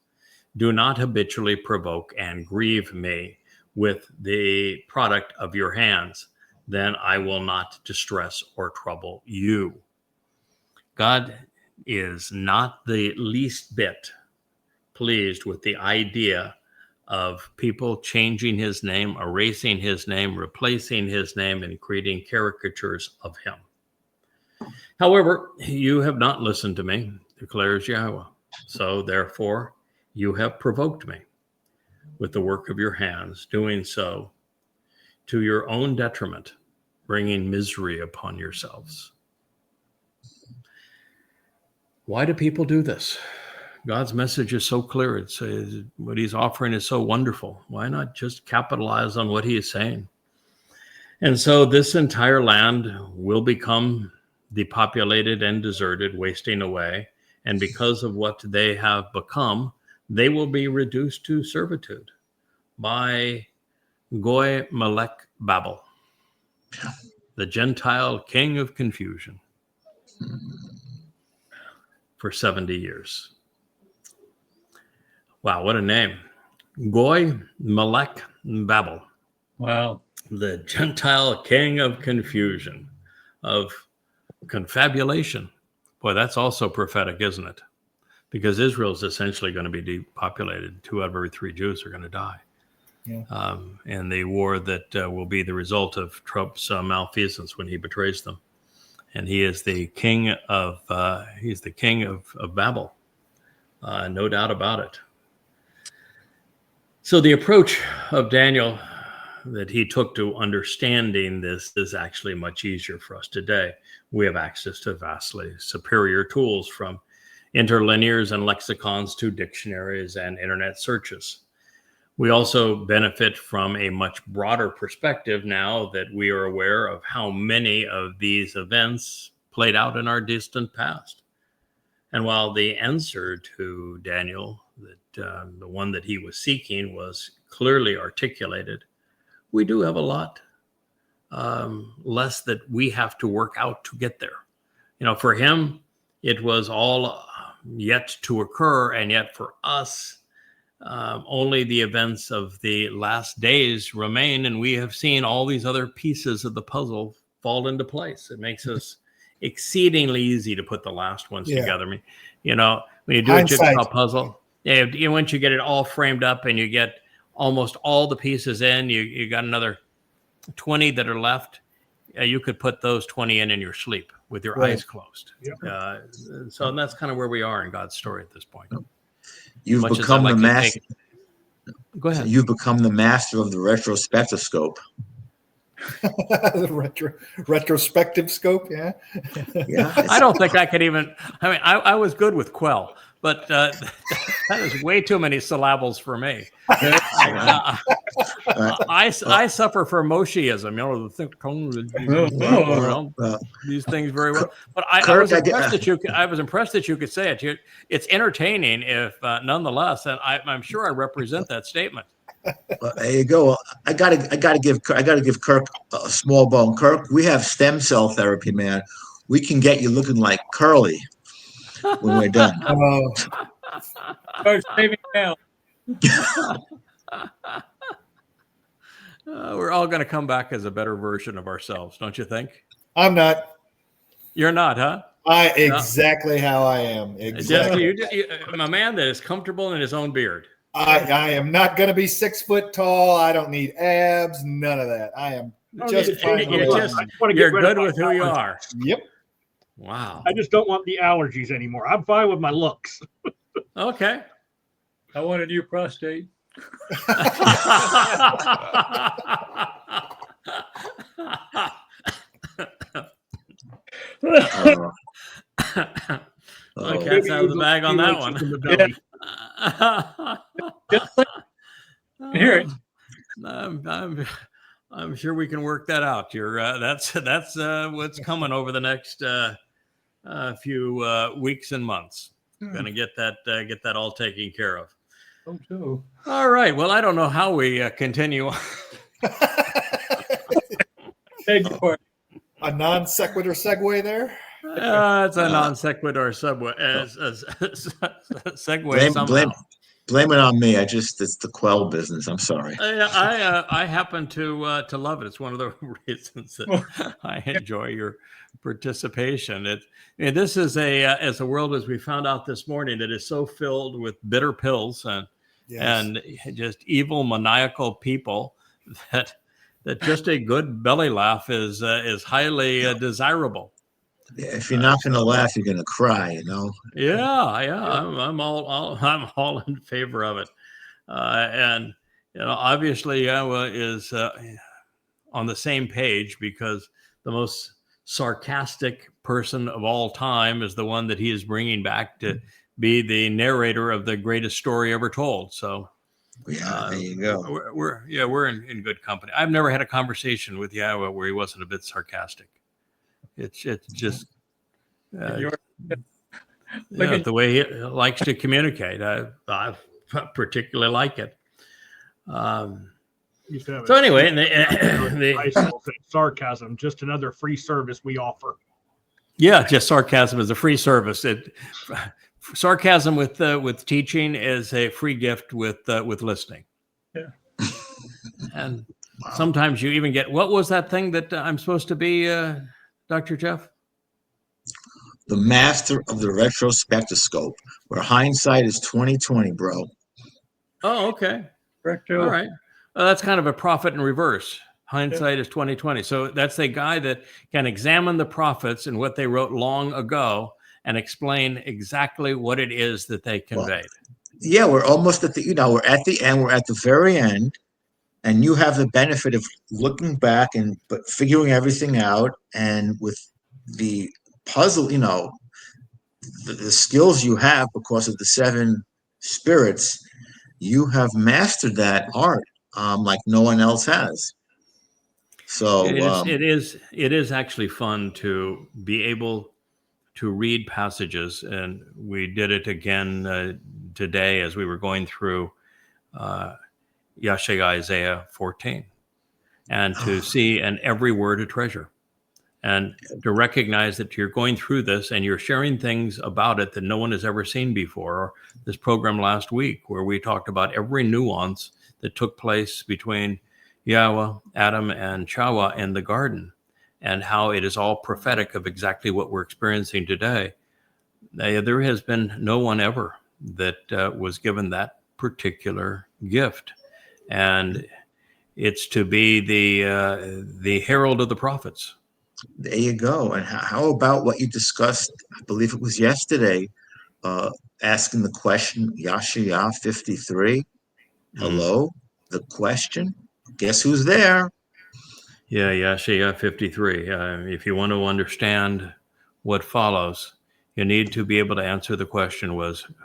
Do not habitually provoke and grieve me with the product of your hands. Then I will not distress or trouble you. God is not the least bit pleased with the idea of people changing his name, erasing his name, replacing his name, and creating caricatures of him. However, you have not listened to me, declares Yahweh. So therefore, you have provoked me with the work of your hands, doing so to your own detriment, bringing misery upon yourselves. Why do people do this? God's message is so clear. It's what he's offering is so wonderful. Why not just capitalize on what he is saying? And so this entire land will become depopulated and deserted, wasting away. And because of what they have become, they will be reduced to servitude by Goy Melech Babel, the Gentile king of confusion, for 70 years. Wow, what a name. Goy Melech Babel. Wow. The Gentile king of confusion, of confabulation. Boy, that's also prophetic, isn't it? Because Israel is essentially going to be depopulated. 2 out of every 3 Jews are going to die. Yeah. In the war that will be the result of Trump's malfeasance when he betrays them. And he is the king of Babel. No doubt about it. So the approach of Daniel that he took to understanding this is actually much easier for us today. We have access to vastly superior tools, from interlinears and lexicons to dictionaries and internet searches. We also benefit from a much broader perspective now that we are aware of how many of these events played out in our distant past. And while the answer to Daniel, the one that he was seeking, was clearly articulated, we do have a lot less that we have to work out to get there. For him, it was all yet to occur, and yet for us, only the events of the last days remain, and we have seen all these other pieces of the puzzle fall into place. It makes us exceedingly easy to put the last ones together. I mean, when you do a jigsaw puzzle, once you get it all framed up and you get almost all the pieces in, you got another 20 that are left. You could put those 20 in your sleep with your eyes closed. Yep. So that's kind of where we are in God's story at this point. You've become the master. Go ahead. You've become the master of the retrospectoscope. The retrospective scope, yeah. I don't think I could even. I mean, I was good with quell, but that is way too many syllables for me. I suffer from Mosheism, these things very well. But I was impressed that you could say it. It's entertaining, if nonetheless, and I'm sure I represent that statement. Well, there you go. Well, I gotta give Kirk a small bone. Kirk, we have stem cell therapy, man. We can get you looking like Curly when we're done. Saving now. We're all going to come back as a better version of ourselves, don't you think? I'm not. You're not, huh? Exactly how I am. Exactly. A man that is comfortable in his own beard. I am not going to be 6 foot tall. I don't need abs. None of that. I am just fine. You're good with who you are. Yep. Wow. I just don't want the allergies anymore. I'm fine with my looks. Okay. I want a new prostate. Cat's out of the bag on that one. Hear it. I'm sure we can work that out. That's what's coming over the next few weeks and months. Going to get that all taken care of. Oh, too. All right. Well, I don't know how we continue. A non sequitur segue there. It's a non sequitur segue. Blame it on me. It's the quell business. I'm sorry. I happen to love it. It's one of the reasons that I enjoy your participation. This is as a world, as we found out this morning, that is so filled with bitter pills and just evil, maniacal people that just a good belly laugh is highly desirable. Yeah, if you're not going to laugh, you're going to cry. Yeah. I'm all in favor of it, and obviously is on the same page, because the most sarcastic person of all time is the one that he is bringing back to be the narrator of the greatest story ever told. So there you go. We're in good company. I've never had a conversation with Yahweh where he wasn't a bit sarcastic. It's just the way he likes to communicate. I particularly like it. So anyway, sarcasm, just another free service we offer. Yeah, just sarcasm is a free service. Sarcasm with teaching is a free gift with listening. Yeah. And sometimes you even get, what was that thing that I'm supposed to be, Dr. Jeff? The master of the retrospectoscope, where hindsight is 20/20, bro. Oh, okay. Retro. All right. Well, that's kind of a prophet in reverse. Hindsight is 20/20. So that's a guy that can examine the prophets and what they wrote long ago and explain exactly what it is that they conveyed. Well, we're almost at we're at the end. We're at the very end, and you have the benefit of looking back but figuring everything out, and with the puzzle, the skills you have because of the 7 spirits, you have mastered that art like no one else has. So it is actually fun to be able to read passages, and we did it again today as we were going through Isaiah 14. and to see in every word a treasure, and to recognize that you're going through this and you're sharing things about it that no one has ever seen before. Or this program last week where we talked about every nuance that took place between Yahweh, Adam, and Chawah in the garden, and how it is all prophetic of exactly what we're experiencing today. There has been no one ever that was given that particular gift, and it's to be the herald of the prophets. There you go. And how about what you discussed? I believe it was yesterday, asking the question, Yashaya 53. Hello, the question. Guess who's there? Yeah, Yashaya 53. If you want to understand what follows, you need to be able to answer the question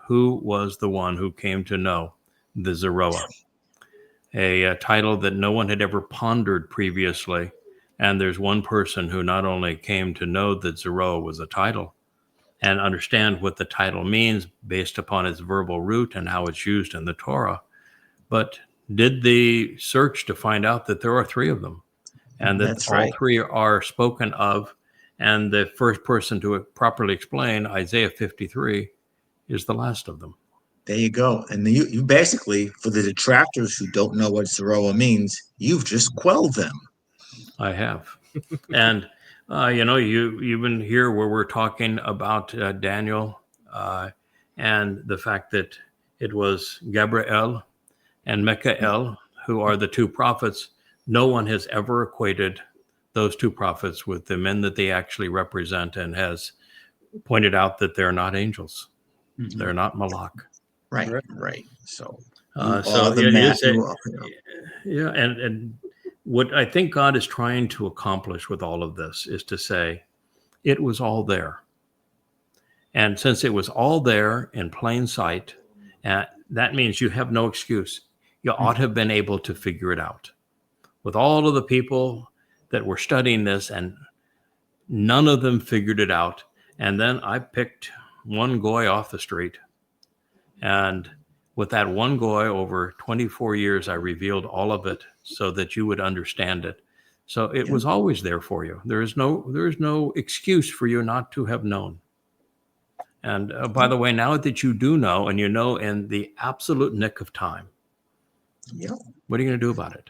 who was the one who came to know the Zeroah? A title that no one had ever pondered previously. And there's one person who not only came to know that Zeroah was a title and understand what the title means based upon its verbal root and how it's used in the Torah, but did the search to find out that there are three of them, and that That's all right. three are spoken of. And the first person to properly explain Isaiah 53 is the last of them. There you go. And you basically, for the detractors who don't know what Zeroah means, you've just quelled them. I have. And, you've been here where we're talking about Daniel and the fact that it was Gabriel and Michael who are the two prophets. No one has ever equated those two prophets with the men that they actually represent, and has pointed out that they're not angels. Mm-hmm. They're not Malach. Right. So and what I think God is trying to accomplish with all of this is to say, it was all there. And since it was all there in plain sight, that means you have no excuse. You ought to have been able to figure it out. With all of the people that were studying this, and none of them figured it out. And then I picked one goy off the street. And with that one goy, over 24 years, I revealed all of it so that you would understand it. So it was always there for you. There is no excuse for you not to have known. And by the way, now that you do know, and you know in the absolute nick of time, what are you going to do about it?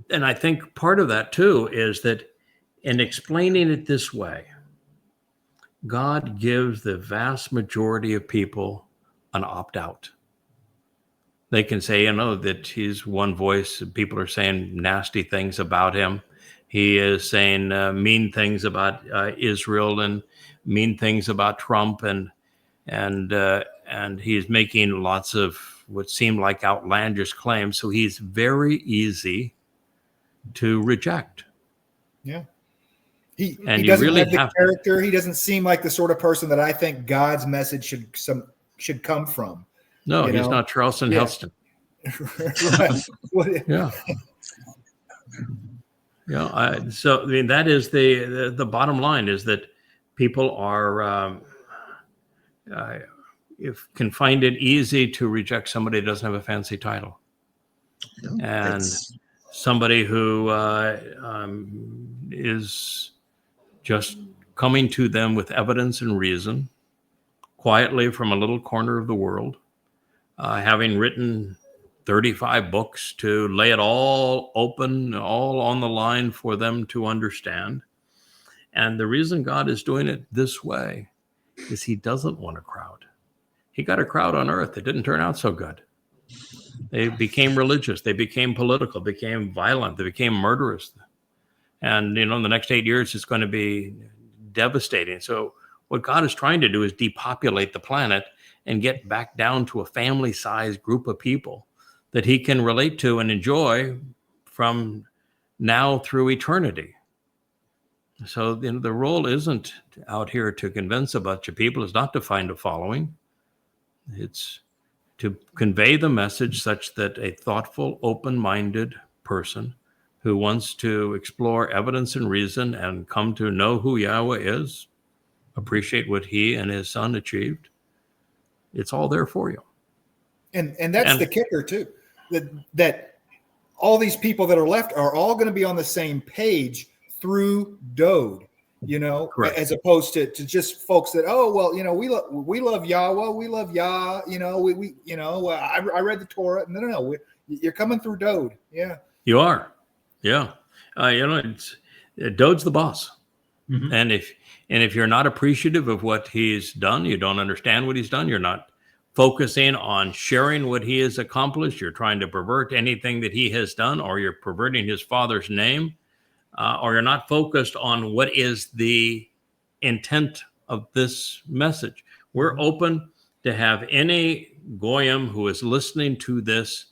And I think part of that too is that in explaining it this way, God gives the vast majority of people an opt-out. They can say, that he's one voice. People are saying nasty things about him. He is saying mean things about Israel, and mean things about Trump, and he's making lots of what seem like outlandish claims. So he's very easy to reject. Yeah. He doesn't really have the character. He doesn't seem like the sort of person that I think God's message should come from. No, he's not Charleston Heston. Yeah. So that is the bottom line, is that people are can find it easy to reject somebody that doesn't have a fancy title, and somebody who is just coming to them with evidence and reason, quietly from a little corner of the world, having written 35 books to lay it all open, all on the line for them to understand. And the reason God is doing it this way is he doesn't want a crowd. He got a crowd on earth that didn't turn out so good. They became religious. They became political, became violent. They became murderous. And, in the next 8 years, it's going to be devastating. So what God is trying to do is depopulate the planet and get back down to a family-sized group of people that he can relate to and enjoy from now through eternity. So the role isn't out here to convince a bunch of people. It's not to find a following. It's to convey the message such that a thoughtful, open-minded person who wants to explore evidence and reason and come to know who Yahweh is, appreciate what he and his son achieved, it's all there for you. And that's the kicker too, that all these people that are left are all going to be on the same page through Dode, Correct. as opposed to just folks that, oh, well, we love Yahweh, we love Yah, I read the Torah. No, you're coming through Dode. Yeah. You are. Yeah. Dode's the boss. Mhm. And if you're not appreciative of what he's done, you don't understand what he's done, you're not focusing on sharing what he has accomplished, you're trying to pervert anything that he has done, or you're perverting his father's name, or you're not focused on what is the intent of this message. We're open to have any goyim who is listening to this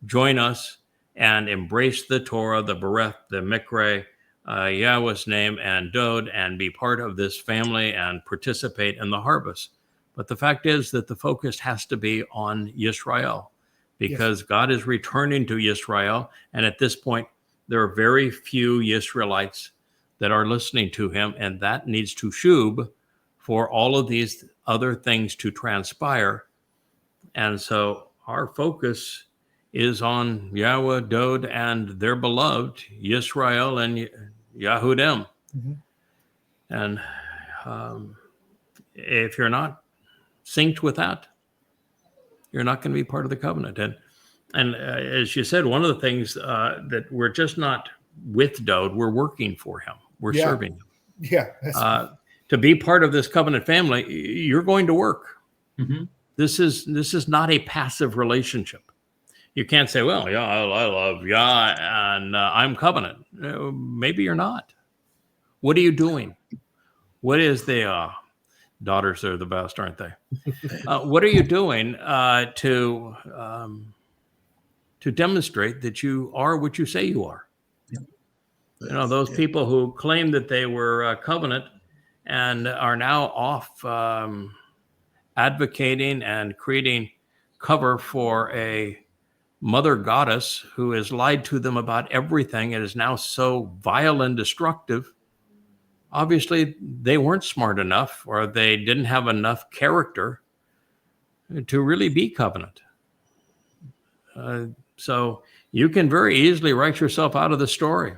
join us and embrace the Torah, the Bereth, the Mikre, Yahweh's name, and Dode, and be part of this family and participate in the harvest. But the fact is that the focus has to be on Yisrael, because God is returning to Yisrael. And at this point, there are very few Yisraelites that are listening to him, and that needs to shub for all of these other things to transpire. And so our focus is on Yahweh, Dode, and their beloved Yisrael and Yahudim. Mm-hmm. And if you're not synced with that, you're not going to be part of the covenant. And as you said, one of the things that we're just not with Dode, we're working for him. We're serving him. Yeah. To be part of this covenant family, you're going to work. Mhm. This is not a passive relationship. You can't say, well, yeah, I love Yah and I'm covenant. Maybe you're not. What are you doing? What is the daughters are the best, aren't they? What are you doing to demonstrate that you are what you say you are? Those people who claim that they were covenant and are now off advocating and creating cover for a mother goddess who has lied to them about everything and is now so vile and destructive. Obviously, they weren't smart enough, or they didn't have enough character to really be covenant. So you can very easily write yourself out of the story.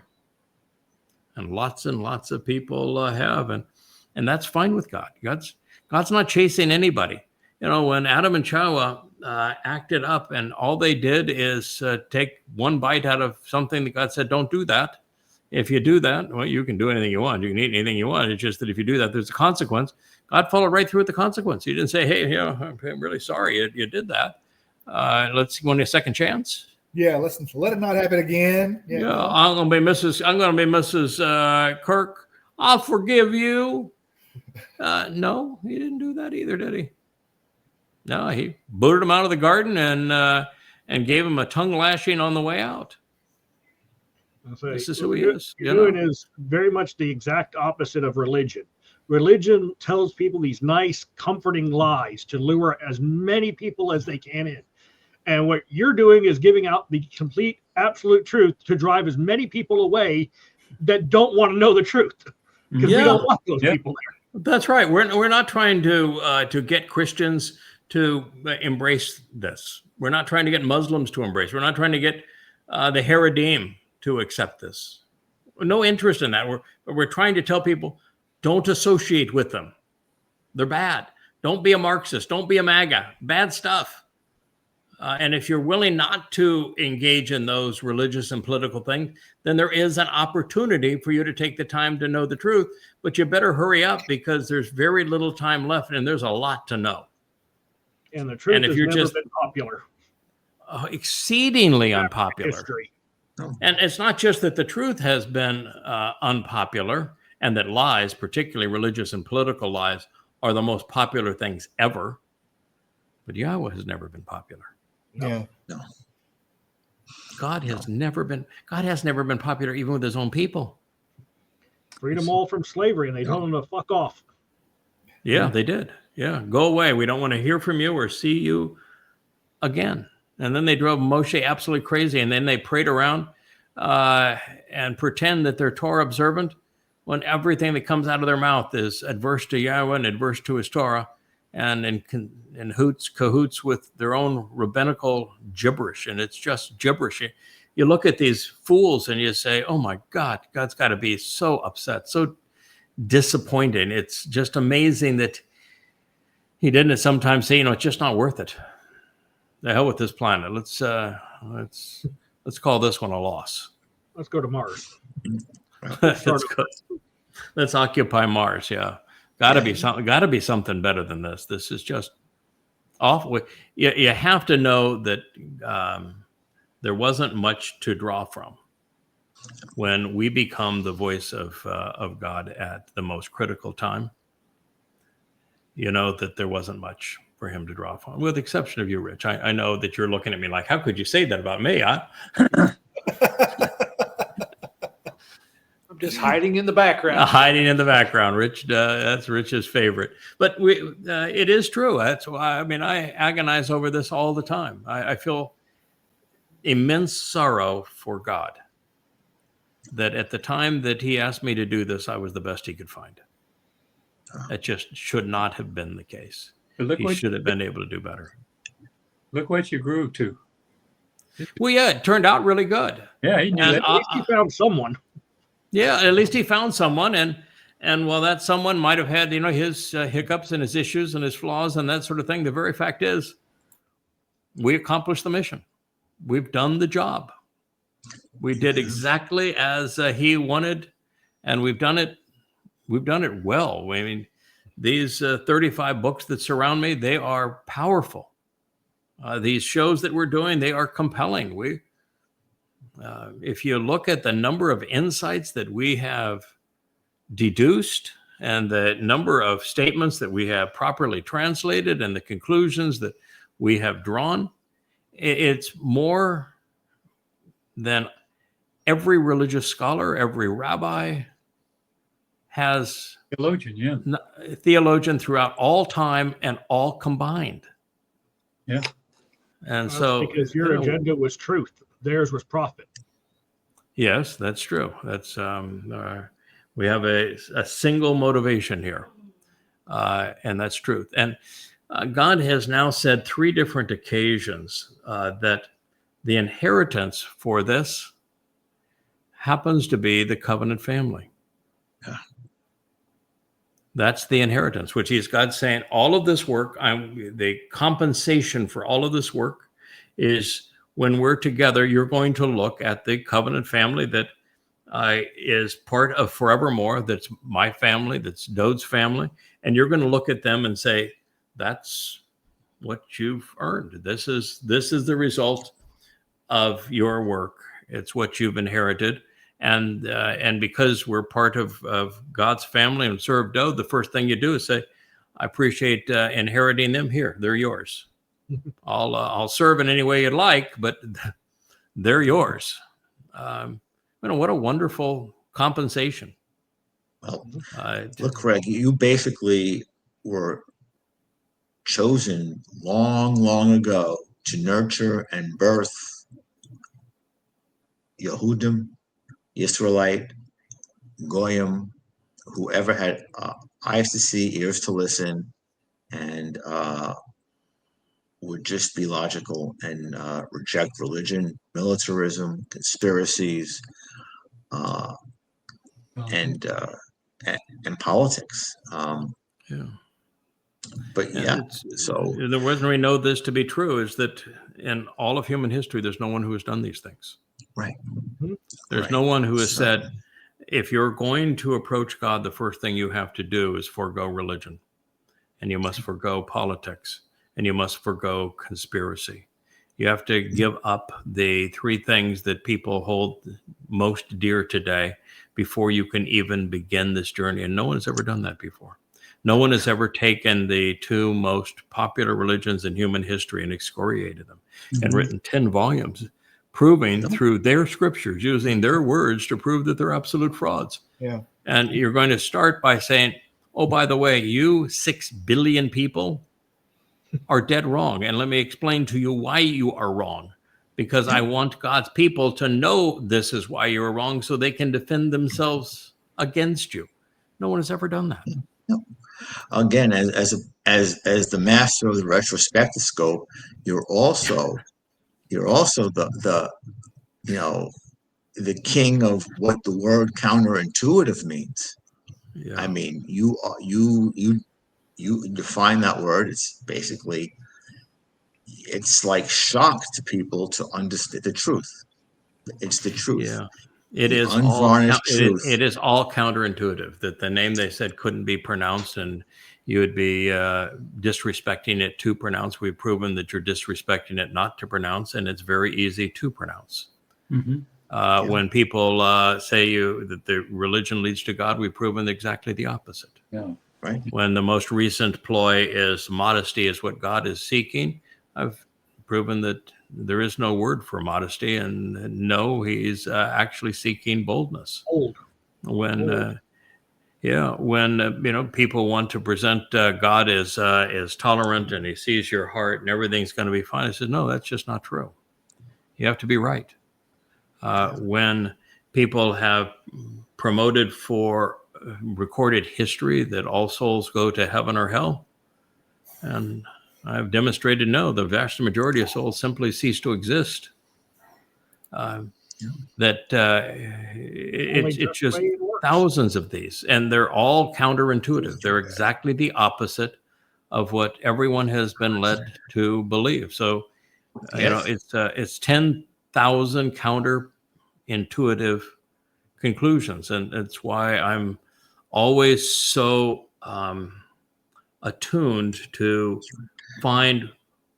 And lots of people have. And that's fine with God. God's not chasing anybody. When Adam and Chava acted up and all they did is take one bite out of something that God said, don't do that. If you do that, well, you can do anything you want. You can eat anything you want. It's just that if you do that, there's a consequence. God followed right through with the consequence. He didn't say, hey, I'm really sorry you did that. Let's want a second chance. Yeah, let it not happen again. Yeah, I'm gonna be Mrs. Kirk. I'll forgive you. No, he didn't do that either, did he? No, he booted him out of the garden and gave him a tongue lashing on the way out. This is who he is. You're doing is very much the exact opposite of religion. Religion tells people these nice, comforting lies to lure as many people as they can in. And what you're doing is giving out the complete, absolute truth to drive as many people away that don't want to know the truth, because we don't want those people there. That's right. We're not trying to get Christians to embrace this. We're not trying to get Muslims to embrace. We're not trying to get the Haredim to accept this. No interest in that. We're trying to tell people, don't associate with them. They're bad. Don't be a Marxist. Don't be a MAGA. Bad stuff. And if you're willing not to engage in those religious and political things, then there is an opportunity for you to take the time to know the truth. But you better hurry up, because there's very little time left and there's a lot to know. And the truth has never been popular. Exceedingly unpopular. History. And it's not just that the truth has been unpopular, and that lies, particularly religious and political lies, are the most popular things ever. But Yahweh has never been popular. No. God has never been popular even with his own people. Freed them all from slavery, and they told them to fuck off. Yeah, they did. Yeah, go away. We don't want to hear from you or see you again. And then they drove Moshe absolutely crazy. And then they prayed around and pretend that they're Torah observant, when everything that comes out of their mouth is adverse to Yahweh and adverse to his Torah, and in cahoots with their own rabbinical gibberish. And it's just gibberish. you look at these fools and you say, oh my God, God's got to be so upset, so disappointed. It's just amazing that he didn't sometimes say, it's just not worth it. The hell with this planet. Let's call this one a loss. Let's go to Mars. Let's occupy Mars. Yeah. Gotta be something better than this. This is just awful. You have to know that there wasn't much to draw from when we become the voice of God at the most critical time. That there wasn't much for him to draw from, with the exception of you, Rich. I know that you're looking at me like, how could you say that about me? I'm just hiding in the background. Hiding in the background, Rich. That's Rich's favorite. But it is true. That's why, I agonize over this all the time. I feel immense sorrow for God that at the time that he asked me to do this, I was the best he could find. That just should not have been the case. He should have been able to do better. Look what you grew to. Well, yeah, it turned out really good. Yeah, he knew that. At least he found someone. Yeah, at least he found someone, and while that someone might have had, his hiccups and his issues and his flaws and that sort of thing, the very fact is, we accomplished the mission. We've done the job. We did exactly as he wanted, and we've done it. We've done it well. These 35 books that surround me, they are powerful. These shows that we're doing, they are compelling. If you look at the number of insights that we have deduced and the number of statements that we have properly translated and the conclusions that we have drawn, it's more than every religious scholar, every rabbi has theologian throughout all time and all combined. Yeah. And That's so because your agenda was truth, theirs was profit. Yes, that's true. That's we have a single motivation here, and that's truth. And God has now said 3 different occasions that the inheritance for this happens to be the covenant family. Yeah. That's the inheritance, which is God saying all of this work, the compensation for all of this work is when we're together, you're going to look at the covenant family that is part of forevermore. That's my family, that's Dode's family. And you're going to look at them and say, that's what you've earned. This is the result of your work. It's what you've inherited. And because we're part of God's family and serve Dode, the first thing you do is say, I appreciate inheriting them. Here, they're yours. I'll serve in any way you'd like, but they're yours. What a wonderful compensation. Well, look, Craig, you basically were chosen long, long ago to nurture and birth Yehudim, Israelite, Goyim, whoever had eyes to see, ears to listen, and would just be logical and reject religion, militarism, conspiracies, and politics. But yeah, so the reason we know this to be true is that in all of human history, there's no one who has done these things. Right. There's no one who has said, if you're going to approach God, the first thing you have to do is forego religion, and you must forego politics, and you must forego conspiracy. You have to give up the 3 things that people hold most dear today before you can even begin this journey. And no one has ever done that before. No one has ever taken the 2 most popular religions in human history and excoriated them and written 10 volumes proving through their scriptures, using their words to prove that they're absolute frauds. Yeah. And you're going to start by saying, oh, by the way, you 6 billion people are dead wrong. And let me explain to you why you are wrong. Because I want God's people to know this is why you're wrong so they can defend themselves against you. No one has ever done that. No. Again, as the master of the retrospective scope, you're also the the king of what the word counterintuitive means. Yeah. I mean, you define that word. It's basically, it's like shock to people to understand the truth. It's the truth. Yeah. It The is unvarnished truth. it is all counterintuitive that the name they said couldn't be pronounced, and you would be disrespecting it to pronounce. We've proven that you're disrespecting it not to pronounce, and it's very easy to pronounce. Mm-hmm. When people say that the religion leads to God, we've proven exactly the opposite. Yeah. Right. When the most recent ploy is modesty is what God is seeking, I've proven that there is no word for modesty, and no, he's actually seeking boldness. Bold. When people want to present God as tolerant and he sees your heart and everything's going to be fine, I said, no, that's just not true. You have to be right. When people have promoted for recorded history that all souls go to heaven or hell, and I've demonstrated no, the vast majority of souls simply cease to exist. It's just thousands of these, and they're all counterintuitive. They're exactly the opposite of what everyone has been led to believe. So, it's 10,000 counterintuitive conclusions, and it's why I'm always so attuned to find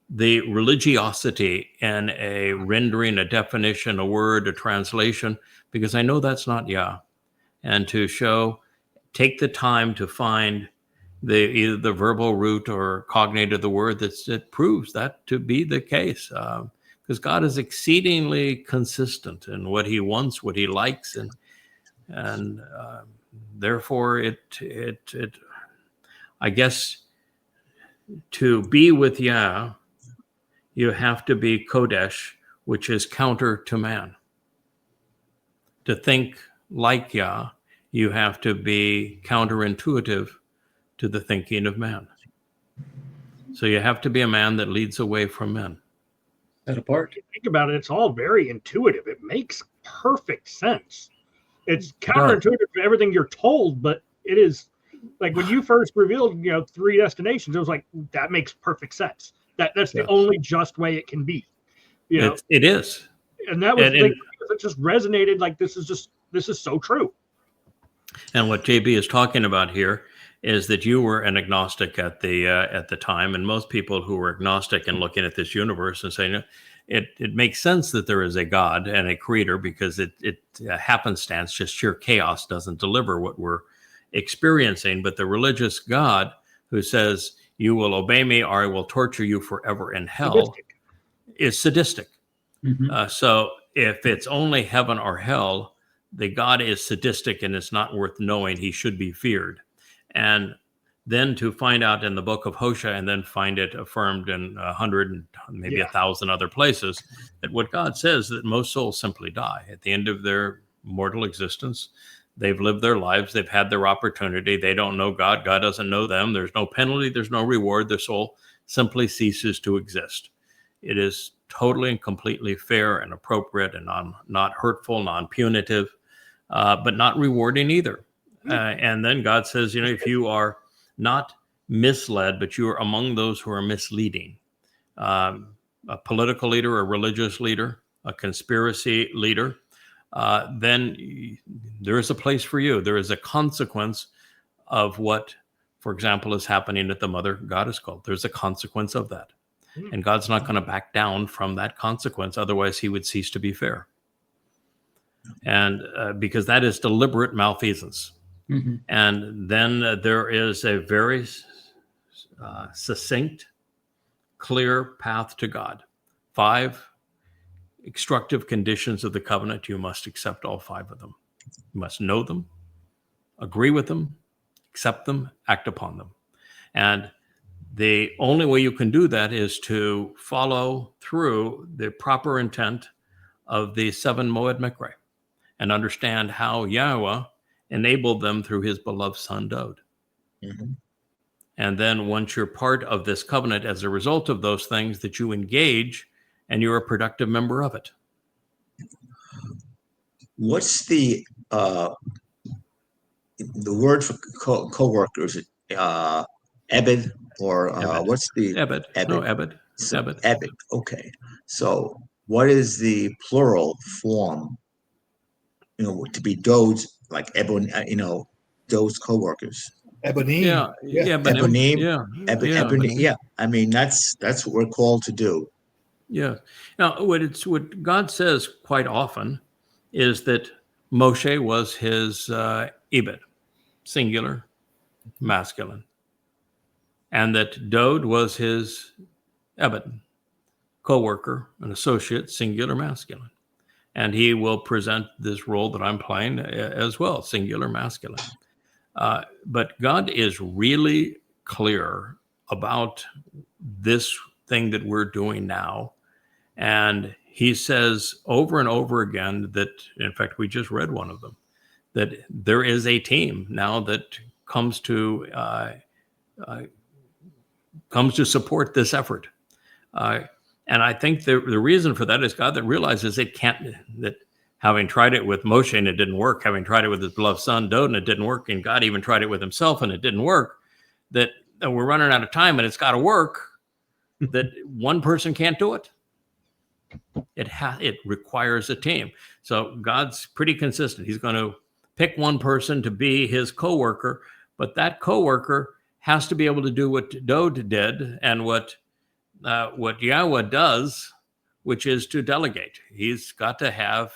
the religiosity in a rendering, a definition, a word, a translation, because I know that's not Yah. And to take the time to find either the verbal root or cognate of the word that proves that to be the case. Because God is exceedingly consistent in what he wants, what he likes, and therefore I guess to be with Yah, you have to be Kodesh, which is counter to man. To think like Yah, you have to be counterintuitive to the thinking of man. So you have to be a man that leads away from men. That apart. Think about it, it's all very intuitive. It makes perfect sense. It's counterintuitive to everything you're told, but it is like when you first revealed, 3 destinations, it was like, that makes perfect sense. That's the only just way it can be. It is. And that was it just resonated like this is so true. And what JB is talking about here is that you were an agnostic at the time, and most people who were agnostic and looking at this universe and saying it makes sense that there is a God and a creator, because it happenstance, just sheer chaos doesn't deliver what we're experiencing. But the religious God who says you will obey me or I will torture you forever in hell is sadistic. Mm-hmm. So if it's only heaven or hell, the God is sadistic and it's not worth knowing. He should be feared. And then to find out in the book of Hosea, and then find it affirmed in 100 and maybe 1,000 other places, that what God says, that most souls simply die at the end of their mortal existence. They've lived their lives. They've had their opportunity. They don't know God. God doesn't know them. There's no penalty. There's no reward. Their soul simply ceases to exist. It is totally and completely fair and appropriate and not hurtful, non-punitive, but not rewarding either. And then God says, if you are not misled, but you are among those who are misleading, a political leader, a religious leader, a conspiracy leader, then there is a place for you. There is a consequence of what, for example, is happening at the Mother Goddess cult. There's a consequence of that. And God's not going to back down from that consequence. Otherwise, he would cease to be fair. And because that is deliberate malfeasance. Mm-hmm. And then there is a very succinct, clear path to God. 5 extractive conditions of the covenant. You must accept all 5 of them. You must know them, agree with them, accept them, act upon them. And the only way you can do that is to follow through the proper intent of the 7 Moed Mikre and understand how Yahweh enabled them through his beloved son Dod. Mm-hmm. And then once you're part of this covenant as a result of those things, that you engage and you're a productive member of it. What's the word for co-workers? Ebed or Ebed. what's the Ebed. Ebed? No, Ebed. So, Ebed. Ebed. Okay. So what is the plural form? To be those like Ebon, those co-workers. Ebonim. Yeah. Yeah. Ebonim. Yeah. Ebonim. Yeah. I mean, that's what we're called to do. Yeah. Now, what God says quite often is that Moshe was his Ebed, singular, masculine, and that Dode was his Ebed, co-worker, an associate, singular, masculine. And he will present this role that I'm playing as well, singular, masculine. But God is really clear about this thing that we're doing now. And he says over and over again that, in fact, we just read one of them, that there is a team now that comes to support this effort. And I think the reason for that is God that realizes that having tried it with Moshe and it didn't work, having tried it with his beloved son, Dode, and it didn't work, and God even tried it with himself and it didn't work, that we're running out of time and it's got to work, that one person can't do it. It requires a team. So God's pretty consistent. He's going to pick one person to be his coworker, but that coworker has to be able to do what Dode did and what Yahweh does, which is to delegate. He's got to have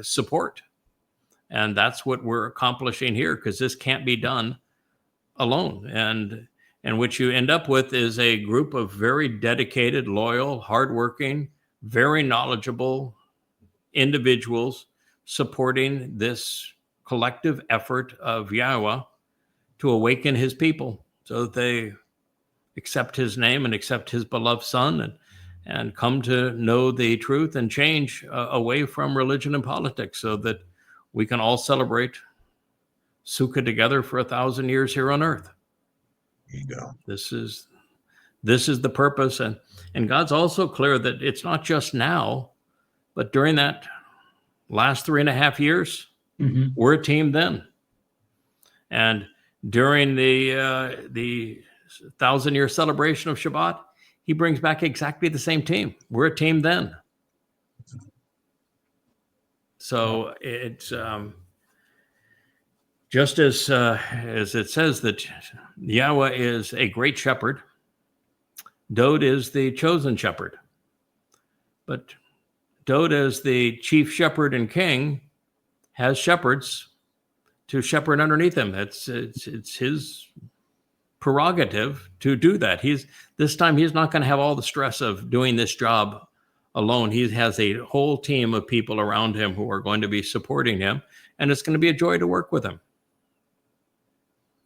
support. And that's what we're accomplishing here, because this can't be done alone. And what you end up with is a group of very dedicated, loyal, hardworking, very knowledgeable individuals supporting this collective effort of Yahweh to awaken his people so that they accept his name and accept his beloved son and come to know the truth and change away from religion and politics so that we can all celebrate Sukkah together for 1,000 years here on earth. There you go. This is the purpose. And God's also clear that it's not just now, but during that last 3.5 years, we're a team then. And during the 1,000-year celebration of Shabbat, he brings back exactly the same team. We're a team then. So it's just as it says that Yahweh is a great shepherd, Dode is the chosen shepherd. But Dode, as the chief shepherd and king, has shepherds to shepherd underneath him. It's his prerogative to do that. This time he's not going to have all the stress of doing this job alone. He has a whole team of people around him who are going to be supporting him, and it's going to be a joy to work with him.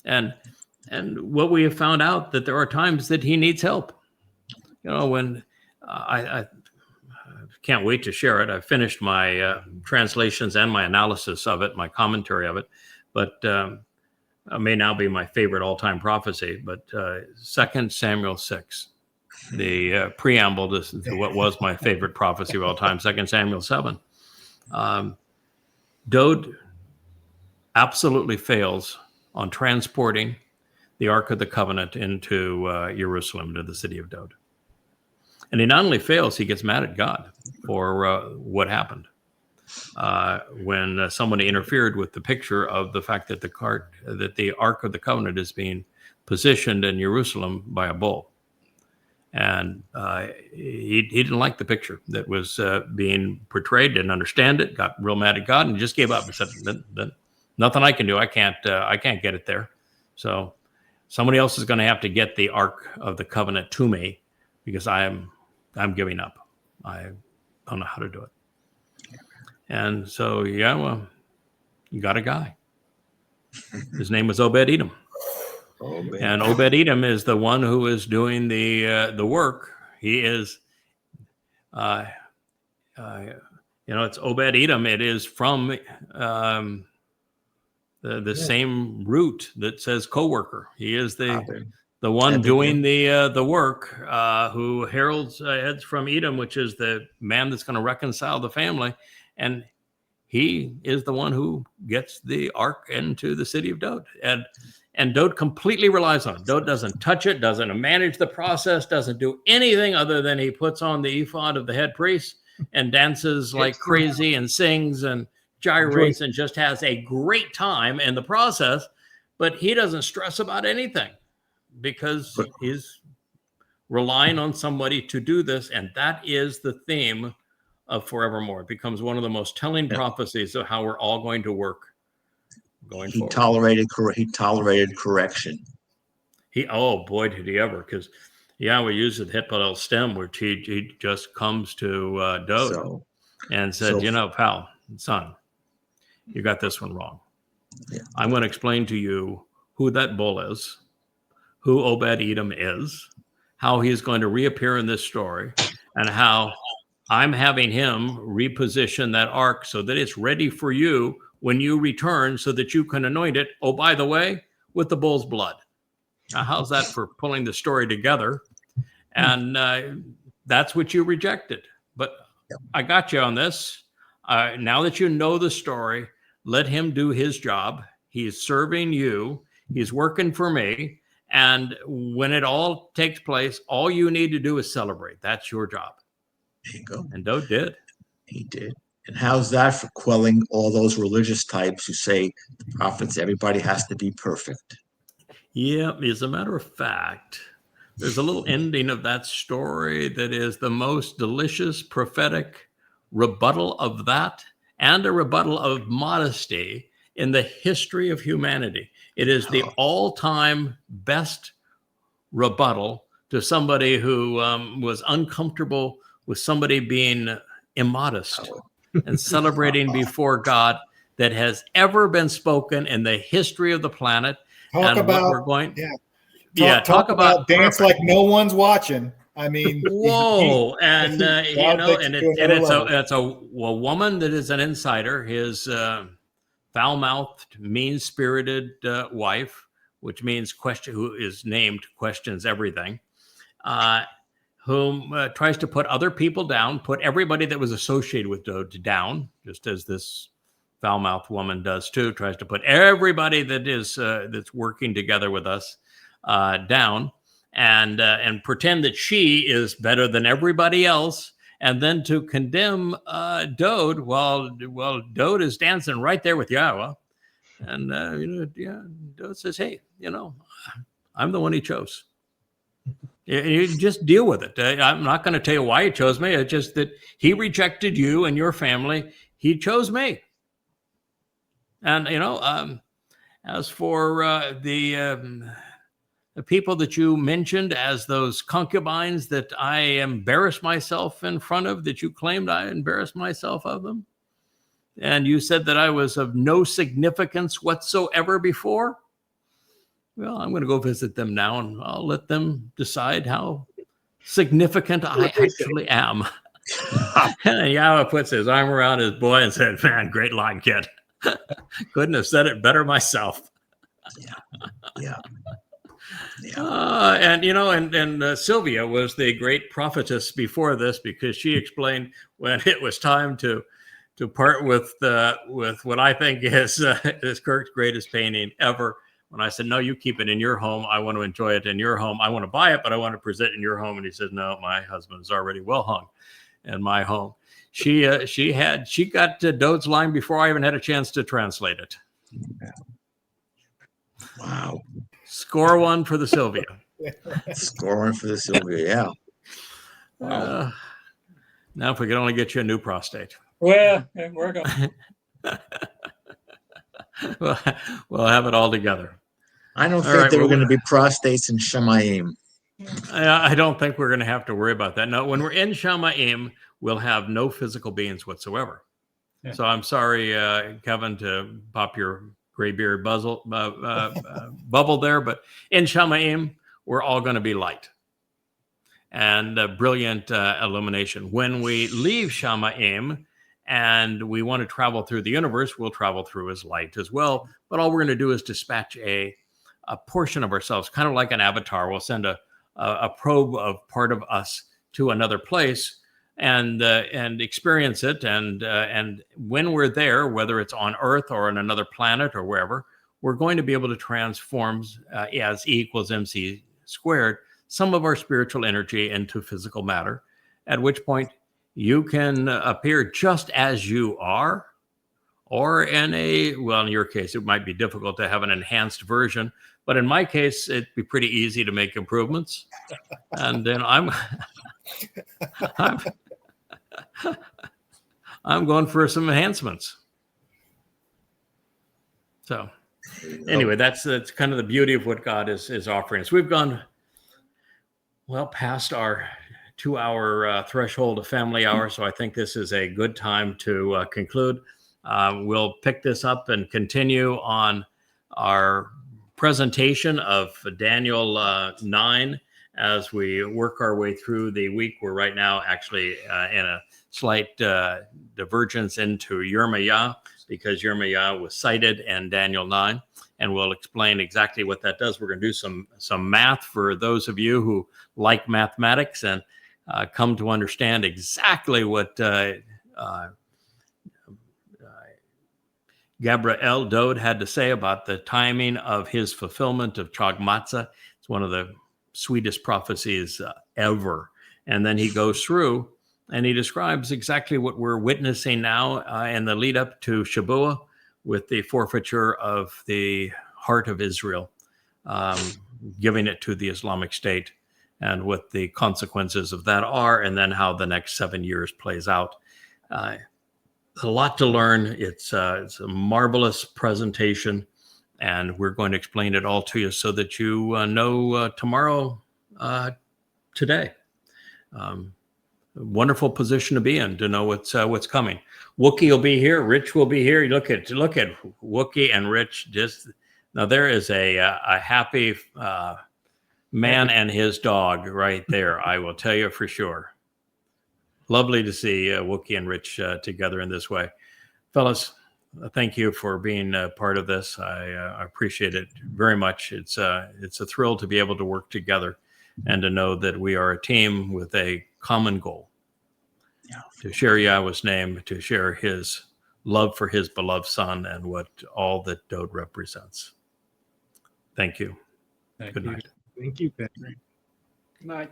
And what we have found out that there are times that he needs help. When I can't wait to share it. I've finished my translations and my analysis of it, my commentary of it, but it may now be my favorite all-time prophecy, but 2 Samuel 6, the preamble to what was my favorite prophecy of all time, 2 Samuel 7. Dode absolutely fails on transporting the Ark of the Covenant into Jerusalem, to the city of Dode. And he not only fails, he gets mad at God for what happened when somebody interfered with the picture of the fact that the Ark of the Covenant is being positioned in Jerusalem by a bull. And he didn't like the picture that was being portrayed, didn't understand it, got real mad at God, and just gave up and said, nothing I can do. I can't get it there. So somebody else is going to have to get the Ark of the Covenant to me, because I'm giving up. I don't know how to do it. And so, you got a guy. His name was Obed-Edom. And Obed-Edom is the one who is doing the work. He is, it's Obed-Edom. It is from the same root that says co-worker. He is the one doing the work, who heralds heads from Edom, which is the man that's going to reconcile the family. And he is the one who gets the ark into the city of Dode. And Dode completely relies on it. Dode doesn't touch it, doesn't manage the process, doesn't do anything other than he puts on the ephod of the head priest and dances like crazy and sings and gyrates and just has a great time in the process. But he doesn't stress about anything because he's relying on somebody to do this. And that is the theme of Forevermore. It becomes one of the most telling prophecies of how we're all going to work going forward. He tolerated correction. Oh boy, did he ever, because we use the Hitpalel stem, which he just comes to Dode and said, pal, son, you got this one wrong. Yeah. I'm going to explain to you who that bull is, who Obed-Edom is, how he's going to reappear in this story, and how I'm having him reposition that ark so that it's ready for you when you return so that you can anoint it. Oh, by the way, with the bull's blood. Now, how's that for pulling the story together? And that's what you rejected. But I got you on this. Now that you know the story, let him do his job. He's serving you. He's working for me. And when it all takes place, all you need to do is celebrate. That's your job. There you go. And Dode did. He did. And how's that for quelling all those religious types who say the prophets, everybody has to be perfect? Yeah, as a matter of fact, there's a little ending of that story that is the most delicious prophetic rebuttal of that and a rebuttal of modesty in the history of humanity. It is the all-time best rebuttal to somebody who was uncomfortable with somebody being immodest and celebrating before God that has ever been spoken in the history of the planet. Talk about dance like no one's watching. I mean, whoa, and it's a woman that is an insider. His foul-mouthed, mean-spirited wife, which means who is named questions everything, whom tries to put other people down, put everybody that was associated with Dode down, just as this foul-mouthed woman does too, tries to put everybody that is that's working together with us down, and pretend that she is better than everybody else, and then to condemn Dode while Dode is dancing right there with Yahweh, and Dode says, "Hey, I'm the one he chose. You just deal with it. I'm not going to tell you why he chose me. It's just that he rejected you and your family. He chose me." And as for the people that you mentioned as those concubines that I embarrassed myself in front of, that you claimed I embarrassed myself of them, and you said that I was of no significance whatsoever before, well, I'm going to go visit them now, and I'll let them decide how significant I actually am. And Yahweh puts his arm around his boy and said, "Man, great line, kid. Couldn't have said it better myself." Yeah. And Sylvia was the great prophetess before this, because she explained when it was time to part with what I think is Kirk's greatest painting ever. When I said, "No, you keep it in your home. I want to enjoy it in your home. I want to buy it, but I want to present it in your home." And he said, "No, my husband is already well hung in my home." She got Dode's line before I even had a chance to translate it. Wow. Score one for the Sylvia. Score one for the Sylvia, yeah. Wow. Now, if we could only get you a new prostate. Well, we're going. We'll have it all together. I don't think there were going to be prostates in Shamayim. I don't think we're going to have to worry about that. No, when we're in Shamayim, we'll have no physical beings whatsoever. Yeah. So I'm sorry, Kevin, to pop your gray beard bubble there, but in Shamayim, we're all going to be light and brilliant illumination. When we leave Shamayim and we want to travel through the universe, we'll travel through as light as well. But all we're going to do is dispatch a portion of ourselves, kind of like an avatar. We'll send a probe of part of us to another place, and experience it. And when we're there, whether it's on Earth or on another planet or wherever, we're going to be able to transform as E equals MC squared some of our spiritual energy into physical matter, at which point you can appear just as you are, or in in your case, it might be difficult to have an enhanced version, but in my case, it'd be pretty easy to make improvements. And then I'm going for some enhancements. So anyway, that's kind of the beauty of what God is offering us. We've gone well past our 2-hour threshold of family hour, so I think this is a good time to conclude. We'll pick this up and continue on our presentation of Daniel 9 as we work our way through the week. We're right now actually in a slight divergence into Offering𐤄𐤅𤄄𝐉, because Offering𐤄𐤅𝐄𝐉 was cited in Daniel 9, and we'll explain exactly what that does. We're going to do some math for those of you who like mathematics and come to understand exactly what Gabriel Dode had to say about the timing of his fulfillment of Chag Matzah. It's one of the sweetest prophecies ever. And then he goes through and he describes exactly what we're witnessing now in the lead up to Shabuah, with the forfeiture of the heart of Israel, giving it to the Islamic State, and what the consequences of that are, and then how the next 7 years plays out. A lot to learn. It's a marvelous presentation, and we're going to explain it all to you so that you know tomorrow, today. Wonderful position to be in, to know what's coming. Wookie will be here. Rich will be here. Look at Wookie and Rich. Just now, there is a happy man and his dog right there. I will tell you for sure. Lovely to see Wookie and Rich together in this way. Fellas, thank you for being part of this. I appreciate it very much. It's a thrill to be able to work together and to know that we are a team with a common goal. To share Yahweh's name, to share his love for his beloved son, and what all that Dode represents. Thank you. Thank Good you. night. Thank you, Ben. Good night.